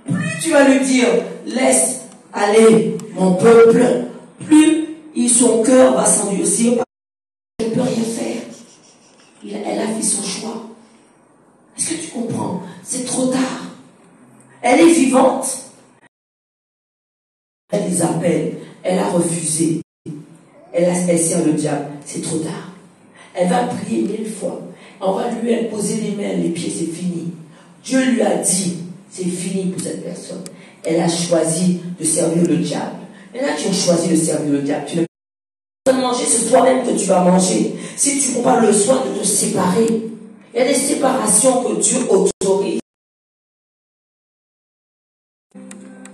Plus tu vas lui dire, laisse aller mon peuple, plus son cœur va s'endurcir. Je ne peux rien faire. Elle a fait son choix. Est-ce que tu comprends? C'est trop tard. Elle est vivante. Elle les appelle. Elle a refusé. Elle sert le diable. C'est trop tard. Elle va prier 1000 fois. On va lui poser les mains, les pieds, c'est fini. Dieu lui a dit, c'est fini pour cette personne. Elle a choisi de servir le diable. Et là, tu as choisi de servir le diable. Tu ne peux pas manger, c'est toi-même que tu vas manger. Si tu ne prends pas le soin de te séparer, il y a des séparations que Dieu autorise.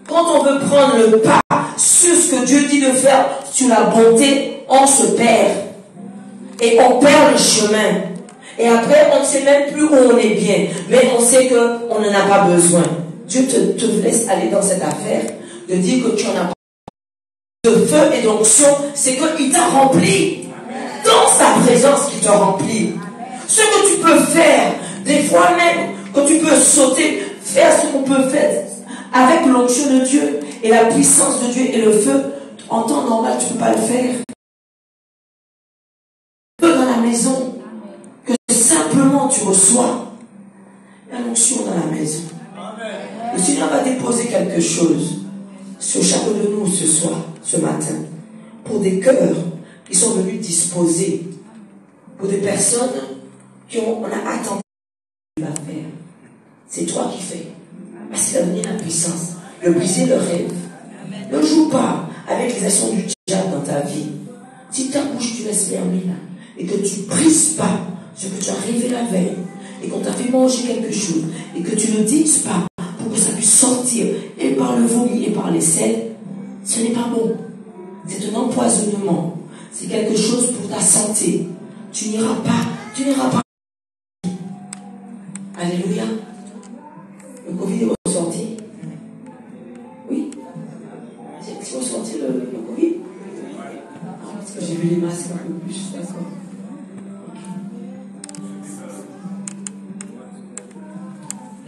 Quand on veut prendre le pas sur ce que Dieu dit de faire, sur la bonté, on se perd. Et on perd le chemin. Et après, on ne sait même plus où on est bien. Mais on sait qu'on n'en a pas besoin. Dieu te laisse aller dans cette affaire de dire que tu n'en as pas de feu et d'onction. C'est qu'il t'a rempli. Dans sa présence qu'il te remplit. Ce que tu peux faire, des fois même, quand tu peux sauter, faire ce qu'on peut faire avec l'onction de Dieu et la puissance de Dieu et le feu, en temps normal, tu ne peux pas le faire. Dans la maison, que simplement tu reçois la l'onction dans la maison. Le Seigneur va déposer quelque chose sur chacun de nous ce soir, ce matin, pour des cœurs qui sont venus disposer, pour des personnes on a attendu ce qu'il va faire. C'est toi qui fais. Parce qu'il a donné la puissance de briser le rêve. Ne joue pas avec les actions du diable dans ta vie. Si ta bouche tu laisses fermer là, et que tu ne brises pas ce que tu as rêvé la veille, et qu'on t'a fait manger quelque chose, et que tu ne dises pas pour que ça puisse sortir, et par le vomi et par les selles, ce n'est pas bon. C'est un empoisonnement. C'est quelque chose pour ta santé. Tu n'iras pas. Alléluia. Le Covid est ressorti. Oui. C'est ressorti le Covid. Parce que j'ai vu les masques un peu plus, d'accord.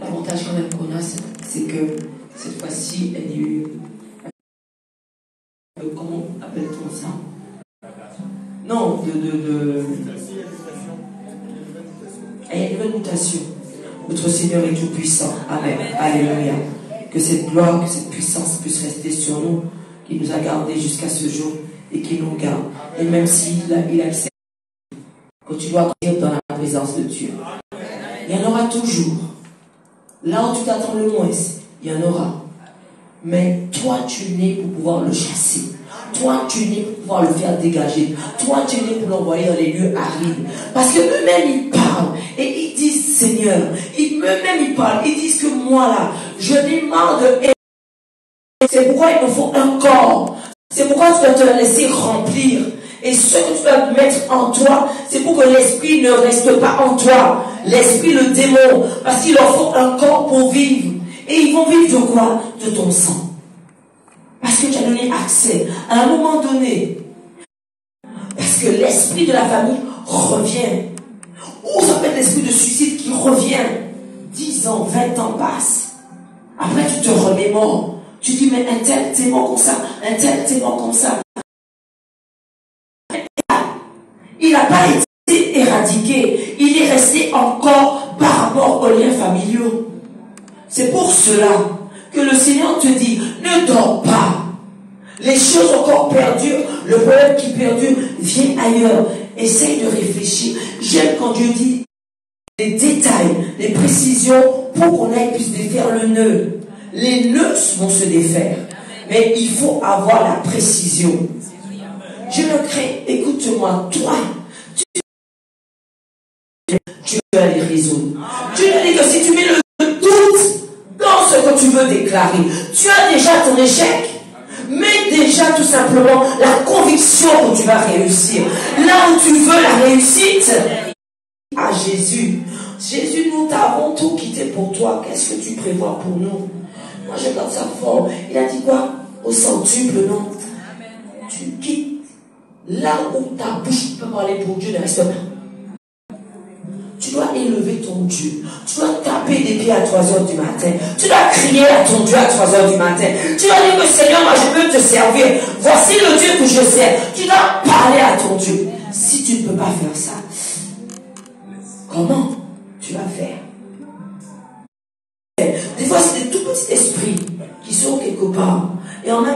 L'avantage quand même qu'on a, c'est que cette fois-ci, elle est eu. Comment appelle-t-on ça? Non, il y a une nouvelle mutation. Notre Seigneur est tout puissant. Amen. Alléluia. Que cette gloire, que cette puissance puisse rester sur nous, qu'il nous a gardés jusqu'à ce jour et qu'il nous garde. Et même s'il accepte que tu dois grandir dans la présence de Dieu, il y en aura toujours. Là où tu t'attends le moins, il y en aura. Mais toi, tu es né pour pouvoir le chasser. Toi, tu es né pour pouvoir le faire dégager. Toi, tu es né pour l'envoyer dans les lieux arides. Parce que eux-mêmes, ils parlent. Et ils disent, Seigneur, eux-mêmes, ils parlent. Ils disent que moi, là, je n'ai marre de haine. C'est pourquoi il me faut un corps. C'est pourquoi tu dois te laisser remplir. Et ce que tu dois mettre en toi, c'est pour que l'esprit ne reste pas en toi. L'esprit, le démon. Parce qu'il leur faut un corps pour vivre. Et ils vont vivre de quoi? De ton sang. Parce que tu as donné accès à un moment donné. Parce que l'esprit de la famille revient. Ou ça peut être l'esprit de suicide qui revient. 10 ans, 20 ans passent. Après, tu te remémores. Tu dis, mais un tel, t'es mort comme ça. Un tel, t'es mort comme ça. Il n'a pas été éradiqué. Il est resté encore par rapport aux liens familiaux. C'est pour cela que le Seigneur te dit, ne dors pas. Les choses encore perdurent, le problème qui perdure vient ailleurs. Essaye de réfléchir. J'aime quand Dieu dit les détails, les précisions pour qu'on puisse défaire le nœud. Les nœuds vont se défaire. Mais il faut avoir la précision. Je le crée. Écoute-moi, toi, tu vas les résoudre. Dieu dit que si tu mets le doute dans ce que tu veux déclarer, tu as déjà ton échec. Mets déjà tout simplement la conviction que tu vas réussir. Là où tu veux la réussite, à Jésus. Jésus, nous t'avons tout quitté pour toi. Qu'est-ce que tu prévois pour nous? Moi, je garde ça fort. Il a dit quoi? Au centuple, non? Tu quittes là où ta bouche peut parler pour Dieu, ne reste pas. Tu dois élever ton Dieu. Tu dois taper des pieds à 3h du matin. Tu dois crier à ton Dieu à 3h du matin. Tu dois dire que Seigneur, moi je peux te servir. Voici le Dieu que je sers. Tu dois parler à ton Dieu. Si tu ne peux pas faire ça, comment tu vas faire? Des fois, c'est des tout petits esprits qui sont quelque part. Et en même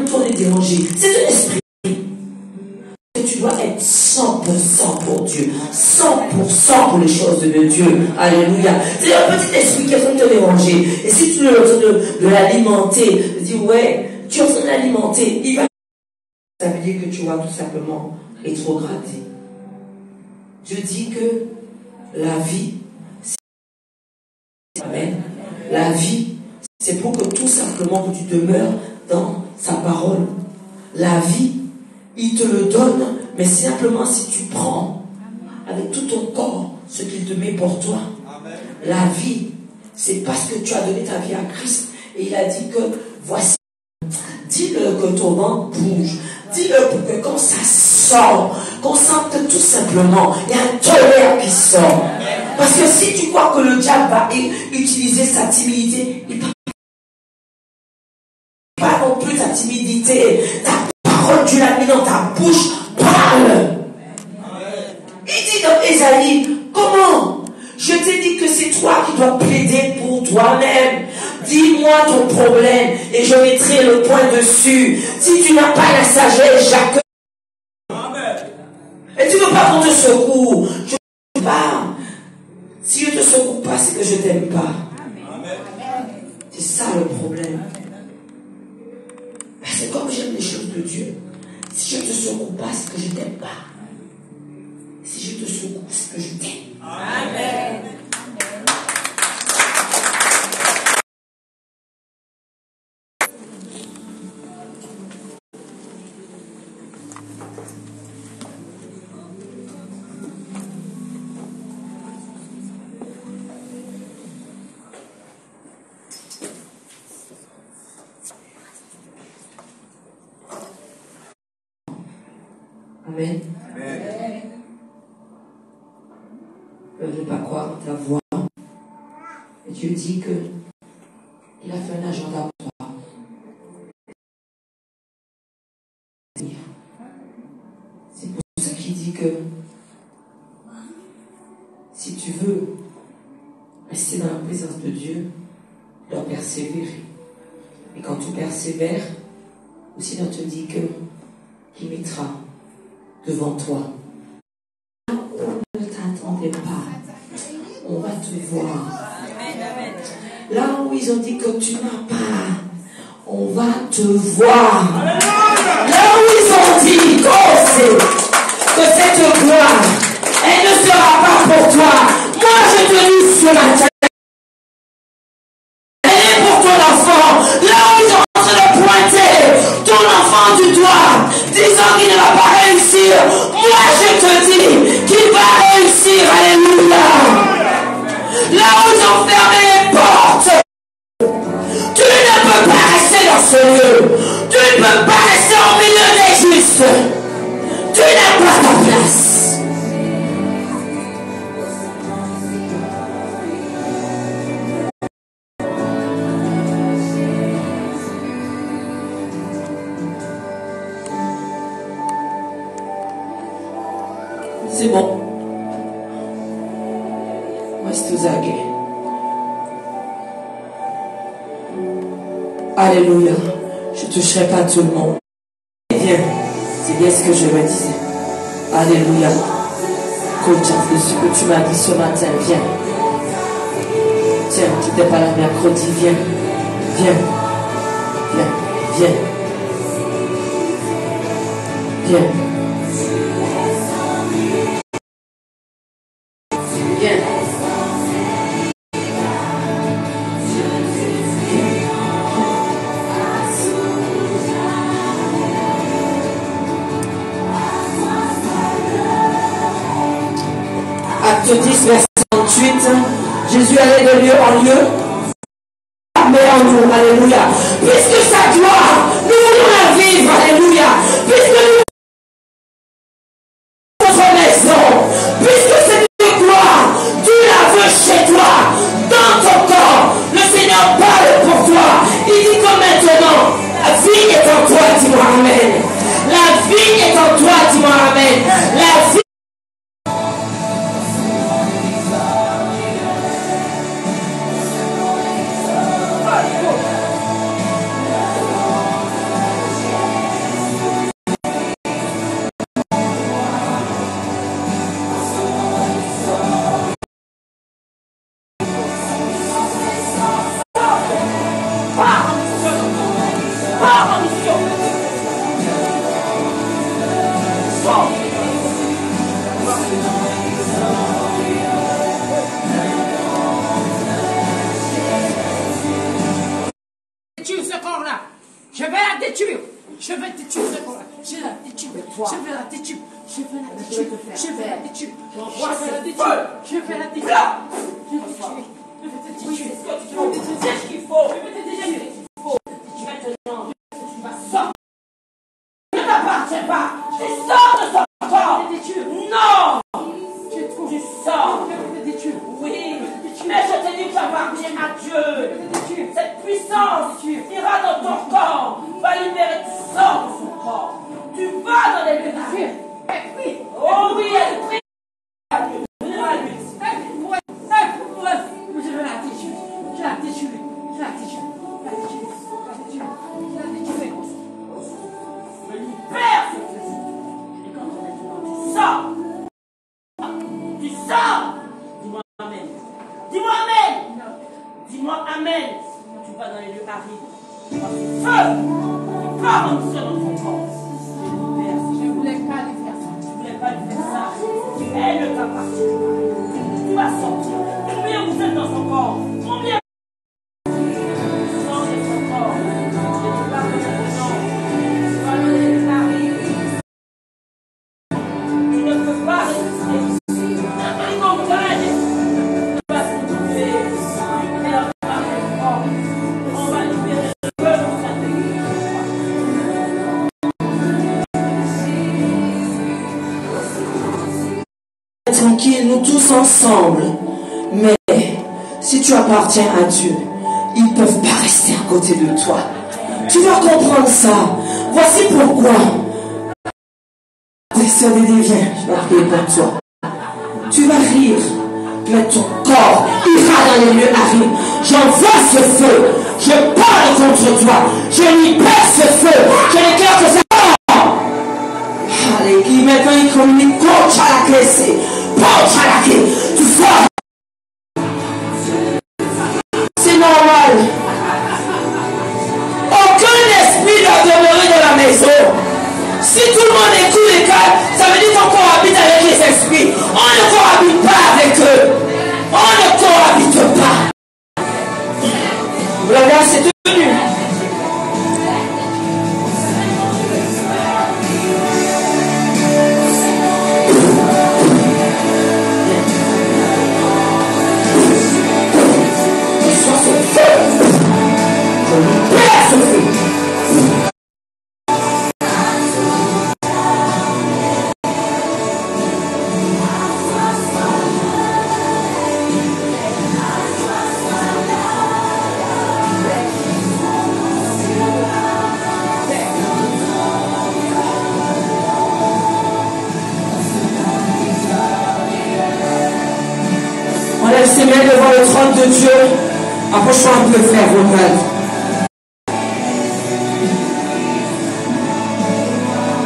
temps, on est dérangé. C'est un esprit. Tu dois être 100% pour Dieu, 100% pour les choses de Dieu. Alléluia. C'est un petit esprit qui est en train de te déranger. Et si tu es en train de l'alimenter, de dire ouais, tu es en train de l'alimenter, il va. Ça veut dire que tu vas tout simplement rétrograder. Je dis que la vie, amen. La vie, c'est pour que tout simplement que tu demeures dans sa parole. La vie, il te le donne, mais simplement si tu prends avec tout ton corps ce qu'il te met pour toi. La vie, c'est parce que tu as donné ta vie à Christ. Et il a dit que voici, dis-le que ton ventre bouge. Dis-le pour que quand ça sort, qu'on sente tout simplement, il y a un tonnerre qui sort. Parce que si tu crois que le diable va utiliser sa timidité, il ne parle pas non plus ta timidité, ta parole, tu l'as mis dans ta bouche, parle. Il dit dans Ésaïe, comment? Je t'ai dit que c'est toi qui dois plaider pour toi-même. Dis-moi ton problème et je mettrai le point dessus. Si tu n'as pas la sagesse, Jacques. Et tu ne veux pas qu'on te secoue. Je ne veux pas. Si je ne te secoue pas, c'est que je ne t'aime pas. C'est ça le problème. C'est comme j'aime les choses de Dieu. Si je ne te secoue pas, c'est que je ne t'aime pas. Si je te secoue, c'est que je t'aime. Amen. Amen. Ne veux pas croire en ta voix. Et Dieu dit que il a fait un agenda pour toi. C'est pour ça qu'il dit que si tu veux rester dans la présence de Dieu, tu dois persévérer. Et quand tu persévères, aussi on te dit que qu'il mettra devant toi. Là où on ne t'attendait pas, on va te voir. Là où ils ont dit que tu n'as pas, on va te voir. Là où ils ont dit que cette gloire, elle ne sera pas pour toi. Moi je te dis ce matin, elle est pour ton enfant. Là où ils sont en train de pointer ton enfant du doigt, disant qu'il ne va pas réussir, moi je te dis qu'il va réussir. Alléluia. Là où ils ont fermé les portes, tu ne peux pas rester dans ce lieu. Tu ne peux pas rester au milieu des justes. Tu n'as pas ta place. C'est bon. Reste aux aguets. Alléluia. Je ne toucherai pas tout le monde. Viens. C'est bien ce que je me disais. Alléluia. Coach, de ce que tu m'as dit ce matin, viens. Tiens, tu n'étais pas là mercredi, viens. Viens. Viens. Viens. Viens. Viens. Acte 10, verset 38. Jésus allait de lieu en lieu. Mais en nous, alléluia. Puisque sa gloire, nous voulons la vivre, alléluia. Puisque nous notre maison, puisque cette gloire, tu la veux chez toi, dans ton corps. Le Seigneur parle pour toi. Il dit que maintenant, la vie est en toi, dis-moi amen. La vie est en toi, dis-moi amen. La vie. Tranquille, nous tous ensemble. Mais si tu appartiens à Dieu, ils ne peuvent pas rester à côté de toi. Tu vas comprendre ça. Voici pourquoi. Sœur Dédé, viens, je vais prier pour toi. Tu vas rire, mais ton corps ira dans les lieux arides. J'envoie ce feu. Je parle contre toi. Je libère ce feu. Je déclare que c'est mort. Allez, maintenant il communique contre la clé. Tu sors. C'est normal. Aucun esprit doit demeurer dans la maison. Si tout le monde écoute les cas, ça veut dire qu'on cohabite avec les esprits. On ne cohabite pas avec eux. On ne cohabite pas. Voilà, c'est tenu. Ses mains devant le trône de Dieu. Approche-toi un peu, frère Ronald.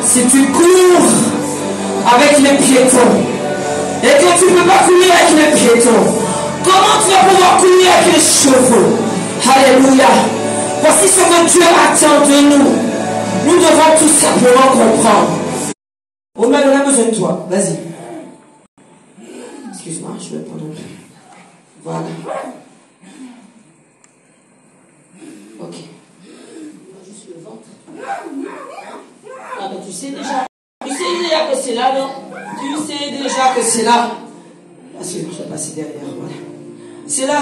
Si tu cours avec les piétons et que tu ne peux pas courir avec les piétons, Comment tu vas pouvoir courir avec les chevaux? Alléluia. Voici ce que Dieu attend de nous. Nous devons tout simplement comprendre. Oh, mais on a besoin de toi. Vas-y. Excuse-moi, je vais prendre un peu. Voilà. Ok. Juste le ventre. Ah, mais tu sais déjà. Tu sais déjà que c'est là, non? Tu sais déjà que c'est là. Bien sûr, je vais passer derrière. Voilà. C'est là.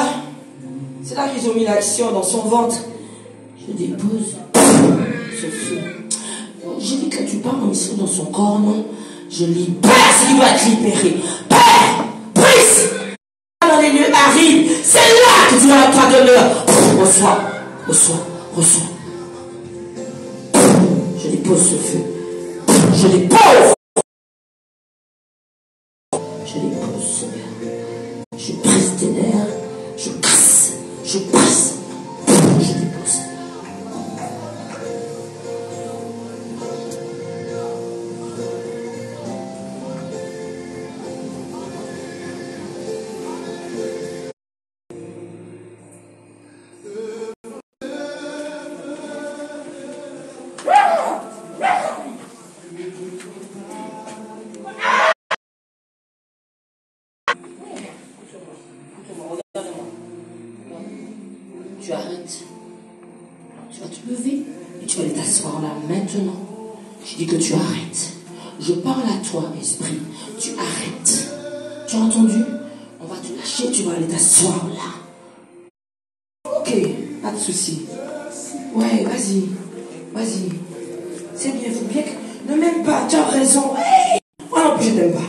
C'est là qu'ils ont mis l'action dans son ventre. Je dépose ce feu. J'ai dit que tu parles ici dans son corps, non? Je libère ce qui doit être libéré. Père, prise! Dans les lieux arides, c'est là que tu dois être à demeure. Reçois, reçois, reçois. Je dépose ce feu. Je dépose. Je dépose ce feu. Je brise tes nerfs. Je casse. Je passe. Je dépose. Tu arrêtes. Tu vas te lever et tu vas aller t'asseoir là maintenant. Je dis que tu arrêtes. Je parle à toi, esprit. Tu arrêtes. Tu as entendu? On va te lâcher, tu vas aller t'asseoir là. Ok, pas de souci. Ouais, vas-y. Vas-y. C'est bien, faut bien que... Ne m'aime pas, tu as raison. Hey, moi non plus, je t'aime pas.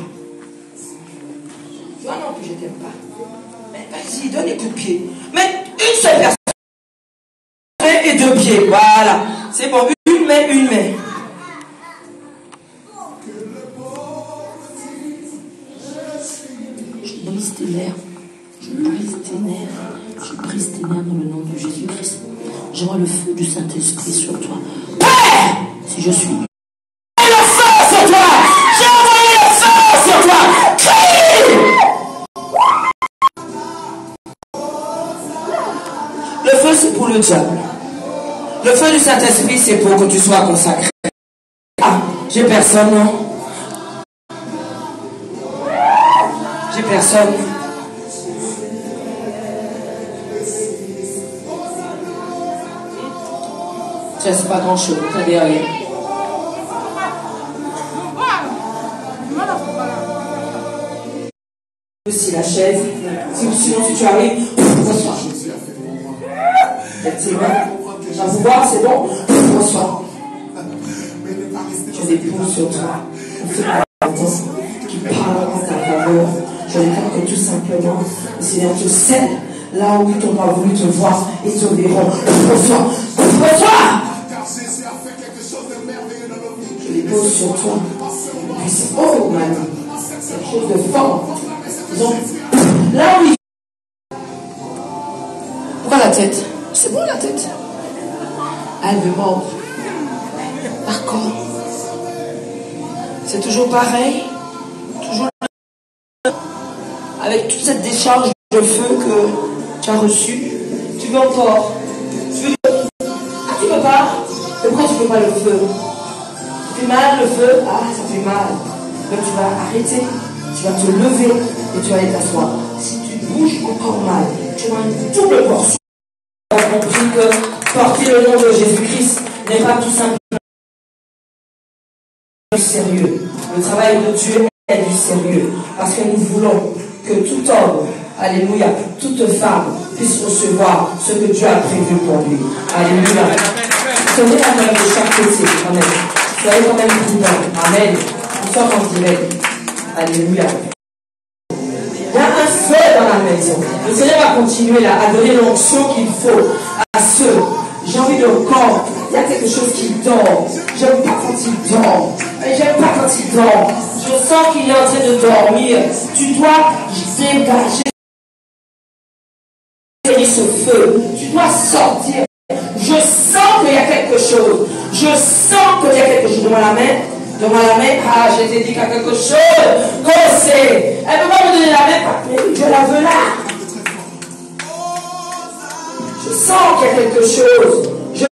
Toi non plus, je t'aime pas. Mais vas-y, donne des coups de pied. Mais une seule personne. Et deux pieds, voilà. C'est bon, une main, une main. Je brise tes nerfs. Je brise tes nerfs. Je brise tes nerfs dans le nom de Jésus-Christ. J'envoie le feu du Saint-Esprit sur toi. Père, si je suis... Le feu sur toi. J'ai envoyé le feu sur toi. Crie. Le feu, c'est pour le diable. Le feu du Saint-Esprit, c'est pour que tu sois consacré. Ah, j'ai personne, non? J'ai personne. Ça, c'est pas grand-chose. T'as derrière. Aussi la chaise. Sinon, si tu arrives, reçois. C'est bon. Tu vas pouvoir, c'est bon. Reçois. Je dépose sur toi. Qui parle en ta faveur. Je déclare que tout simplement, le Seigneur te scelle là où ils n'ont pas voulu te voir et te verront. Reçois. Reçois. Je dépose sur toi. Oh, man. Quelque chose de fort. Donc, là où il... Pourquoi la tête? C'est bon la tête. Elle veut mordre. D'accord. C'est toujours pareil. Toujours avec toute cette décharge de feu que tu as reçue. Tu veux encore? Tu veux... Ah, tu peux pas? Pourquoi tu peux pas le feu? Ça fait mal le feu? Ah, ça fait mal. Donc tu vas arrêter. Tu vas te lever et tu vas aller t'asseoir. Si tu bouges encore mal, tu auras une double portion. Tu as compris que porter le nom de Jésus-Christ n'est pas tout simplement du sérieux. Le travail de Dieu est du sérieux. Parce que nous voulons que tout homme, alléluia, toute femme puisse recevoir ce que Dieu a prévu pour lui. Alléluia. Soyez la main de chaque côté. Amen. Soyez quand même prudents. Amen. Nous sommes en direct. Alléluia. Il y a un feu dans la maison. Le Seigneur va continuer là à donner l'onction qu'il faut à ceux. J'ai envie de corps. Il y a quelque chose qui dort. J'aime pas quand il dort. J'aime pas quand il dort. Je sens qu'il est en train de dormir. Tu dois dégager ce feu. Tu dois sortir. Je sens qu'il y a quelque chose. Je sens qu'il y a quelque chose. Devant la main. Devant la main. Ah, je t'ai dit qu'il y a quelque chose. Qu'on sait. Elle ne peut pas me donner la main. Je la veux là. sens qu'il y a quelque chose. Je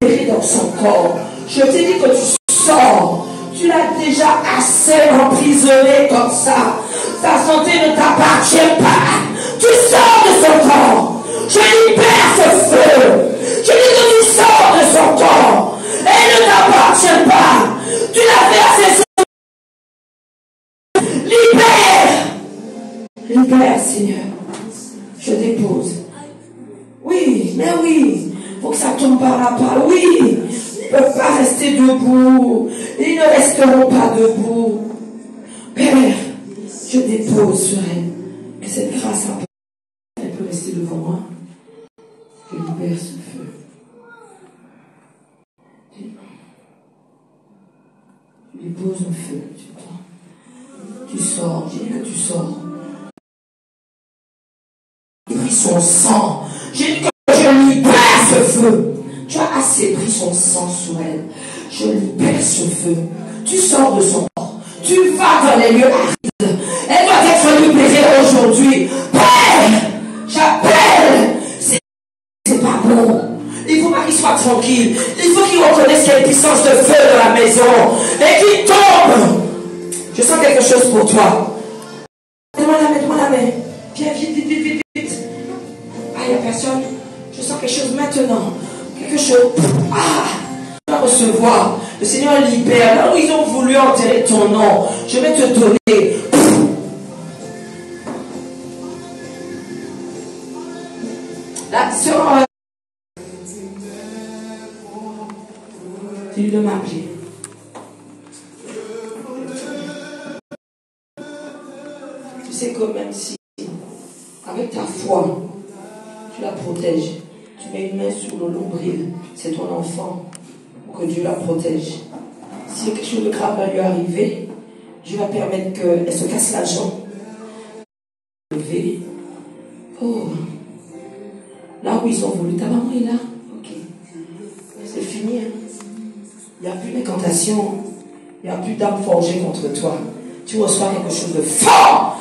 t'ai dans son corps. Je t'ai dit que tu sors. Tu l'as déjà assez emprisonné comme ça. Ta santé ne t'appartient pas. Tu sors de son corps. Je libère ce feu. Je dis que tu sors de son corps. Elle ne t'appartient pas. Tu l'as fait assez. Libère. Libère, Seigneur. Je dépose. Oui, mais oui. Faut que ça tombe par la part. Oui. Ils ne peuvent pas rester debout. Ils ne resteront pas debout. Père, je dépose sur elle. Que cette grâce elle peut rester devant moi. Je libère ce feu. Je dépose un feu. Tu sors. J'ai dit que tu sors. Il prit son sang. J'ai dit que je libère ce feu. Tu as assez pris son sang sur elle. Je libère ce feu. Tu sors de son corps. Tu vas dans les lieux arides. Elle doit être libérée aujourd'hui. Père, j'appelle. C'est pas bon. Il ne faut pas qu'il soit tranquille. Il faut qu'il reconnaisse qu'il y a une puissance de feu dans la maison. Et qu'il tombe. Je sens quelque chose pour toi. Mets-moi la main. Viens, vite. Ah, il n'y a personne. Je sens quelque chose maintenant. Quelque chose. Ah, tu vas recevoir. Le Seigneur libère. Là où ils ont voulu enterrer ton nom, je vais te donner. Là, sur. Dis-lui de m'appeler. Tu sais que même si, avec ta foi, tu la protèges, tu mets une main sur le nombril, c'est ton enfant, pour que Dieu la protège. Si quelque chose de grave va lui arriver, Dieu va permettre qu'elle se casse la jambe. Oh, là où ils ont voulu, ta maman est là. Ok, c'est fini. Hein? Il n'y a plus d'incantation, il n'y a plus d'âme forgée contre toi. Tu reçois quelque chose de fort.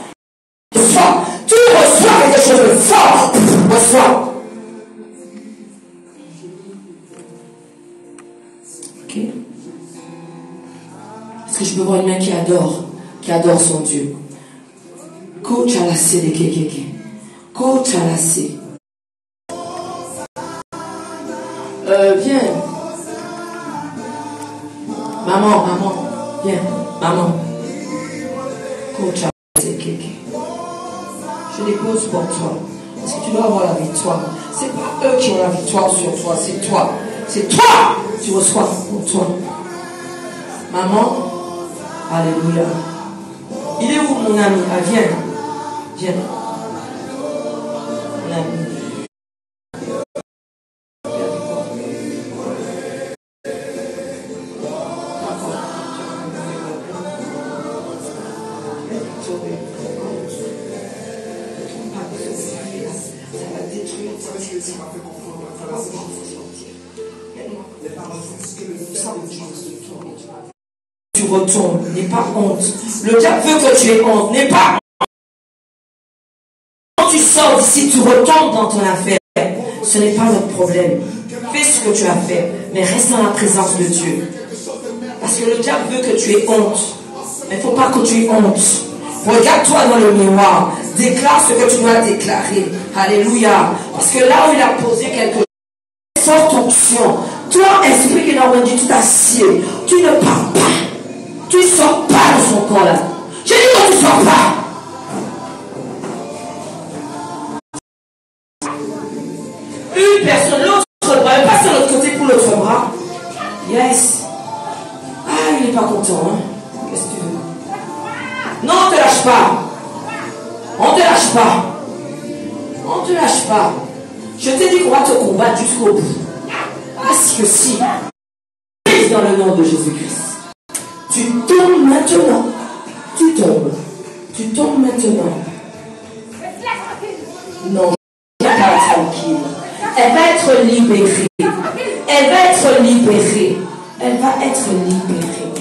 Tu reçois quelque chose de fort. Reçois. Ok. Est-ce que je peux voir une main qui adore son Dieu? Coach à la C de Kekeke. Coach à la C. Viens. Maman, viens. Maman. Coach à la C Kekeke. Je dépose pour toi. Parce que tu dois avoir la victoire. C'est pas eux qui ont la victoire sur toi, c'est toi. C'est toi. Tu reçois pour toi. Maman. Alléluia. Il est où mon ami? Ah, viens. Viens. Mon ami. Tu retombes, n'aie pas honte. Le diable veut que tu aies honte, n'aie pas honte. Quand tu sors d'ici, tu retombes dans ton affaire. Ce n'est pas notre problème. Fais ce que tu as fait, mais reste dans la présence de Dieu. Parce que le diable veut que tu aies honte. Mais il ne faut pas que tu aies honte. Regarde-toi dans le miroir. Déclare ce que tu dois déclarer. Alléluia. Parce que là où il a posé quelque chose, forte onction. Toi, esprit qui n'a rien dit tout acier, tu ne pars pas. Tu ne sors pas de son corps là. J'ai dit que tu ne sors pas. Une personne, l'autre bras, elle passe de l'autre côté pour l'autre bras. Yes. Ah, il n'est pas content, hein. Qu'est-ce que tu veux? Non, on ne te lâche pas. On ne te lâche pas. On ne te lâche pas. Je t'ai dit qu'on va te combattre jusqu'au bout. Parce que si, dans le nom de Jésus-Christ, tu tombes maintenant. Tu tombes. Tu tombes maintenant. Non, elle va être tranquille. Elle va être libérée. Elle va être libérée. Elle va être libérée.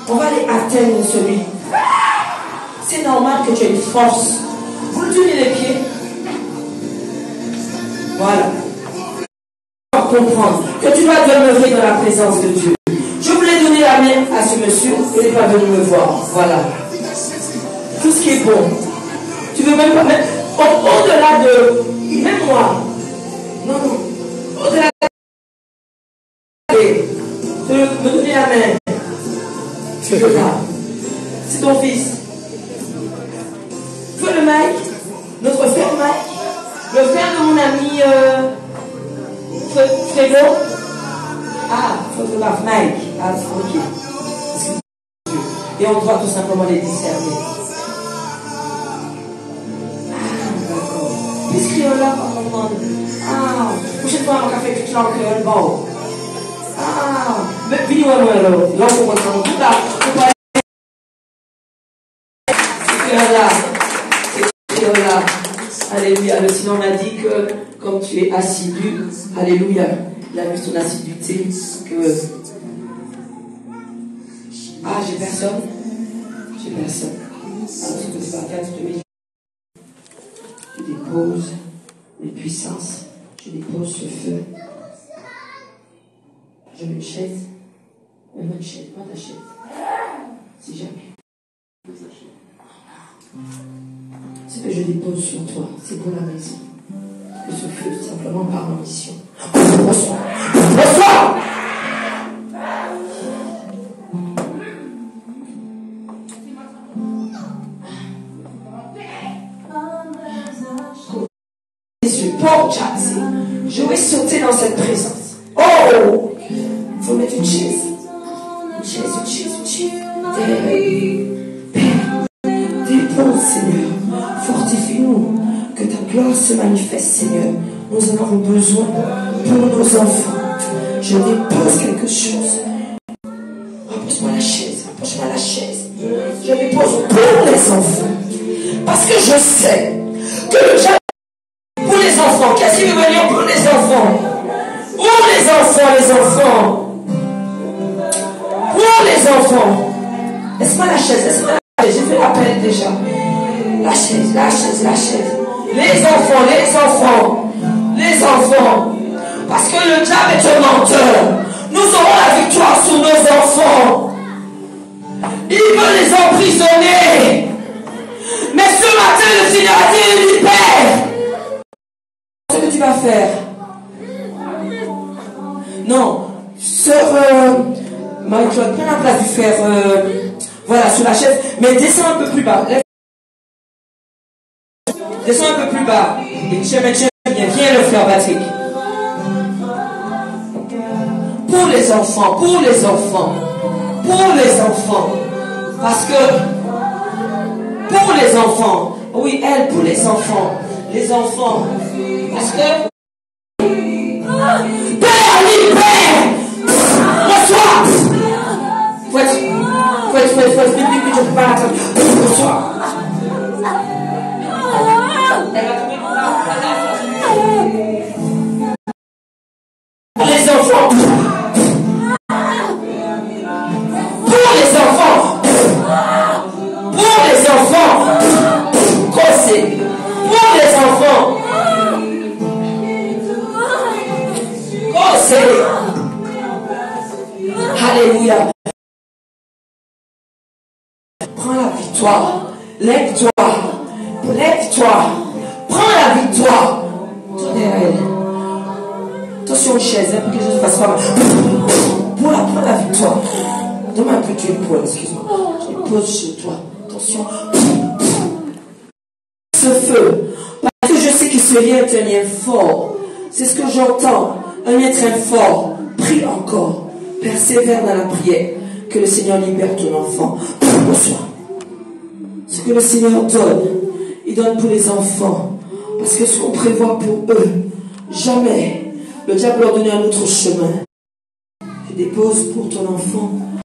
On va aller atteindre celui. C'est normal que tu aies une force. Vous le tenez les pieds. Voilà. Comprendre que tu dois demeurer dans la présence de Dieu. Je voulais donner la main à ce monsieur, il n'est pas venu me voir. Voilà. Tout ce qui est bon. Tu veux même pas mettre au-delà de. Même moi. Non, non. Au-delà de me donner la main. Tu veux là. C'est ton fils. Tu veux le Mike? Notre frère Mike? Le frère de mon ami Frédo? Ah, photographe Mike. Ah, ok. Et on doit tout simplement les discerner. Ah, d'accord. Puisqu'il y a là, par contre, ah, prochaine fois, on va faire tout l'encre, bon. Ah, mais puis, là, on va tout là. Là. Alléluia. Le Seigneur m'a dit que comme tu es assidu, alléluia, il a vu ton assiduité que. Ah, j'ai personne. J'ai personne. Alors, tu peux faire quatre, tu te mets. Je dépose les puissances. Je dépose ce feu. Je mets une chaise. Même une chaise. Pas ta chaise. Si jamais. Ce que je dépose sur toi, c'est pour la maison. Que ce feu, simplement par ma mission. Reçois! Reçois! Je vais sauter dans cette présence. Oh! Il faut mettre une chaise. Une chaise, une chaise, une chaise. Père, dépose, Seigneur. Fortifie-nous. Que ta gloire se manifeste, Seigneur. Nous en avons besoin pour nos enfants. Je dépose quelque chose. Rapproche-moi la chaise. Rapproche-moi la chaise. Je dépose pour les enfants. Parce que je sais que le diable pour les enfants. Qu'est-ce qui veut venir pour les enfants? Pour les enfants, les enfants. Pour les enfants. Laisse-moi la chaise, laisse-moi la chaise. J'ai fait l'appel déjà. La chaise, la chaise, la chaise. Les enfants, les enfants. Les enfants. Parce que le diable est un menteur. Nous aurons la victoire sur nos enfants. Il veut les emprisonner. Mais ce matin, le Seigneur a dit, libère. Ce que tu vas faire. Non. Sœur Marie-Claude, prends la place du frère. Voilà, sur la chaise. Mais descends un peu plus bas. Descends un peu plus bas. Et tiens, viens le frère Patrick. Pour les enfants, pour les enfants. Pour les enfants. Parce que pour les enfants. Oui, elle, pour les enfants. Les enfants. Parce que Père, libère. Reçois. Faut être, je peux pas attendre. Reçois. Les enfants. Pour les enfants. Pour les enfants. Conseil. Pour les enfants. Conseil. Alléluia. Prends la victoire. Lève-toi. Lève-toi. Prends la victoire. Tournez à elle. Attention aux chaises, pour que je ne fasse pas mal. Prends la victoire. Donne-moi un peu d'épaule, excuse-moi. Je pose sur toi. Attention. Ce feu. Parce que je sais qu'il se lien est un lien fort. C'est ce que j'entends. Un lien très fort. Prie encore. Persévère dans la prière. Que le Seigneur libère ton enfant. Reçois. Ce que le Seigneur donne, il donne pour les enfants. Parce que ce qu'on prévoit pour eux, jamais le diable leur donne un autre chemin. Je dépose pour ton enfant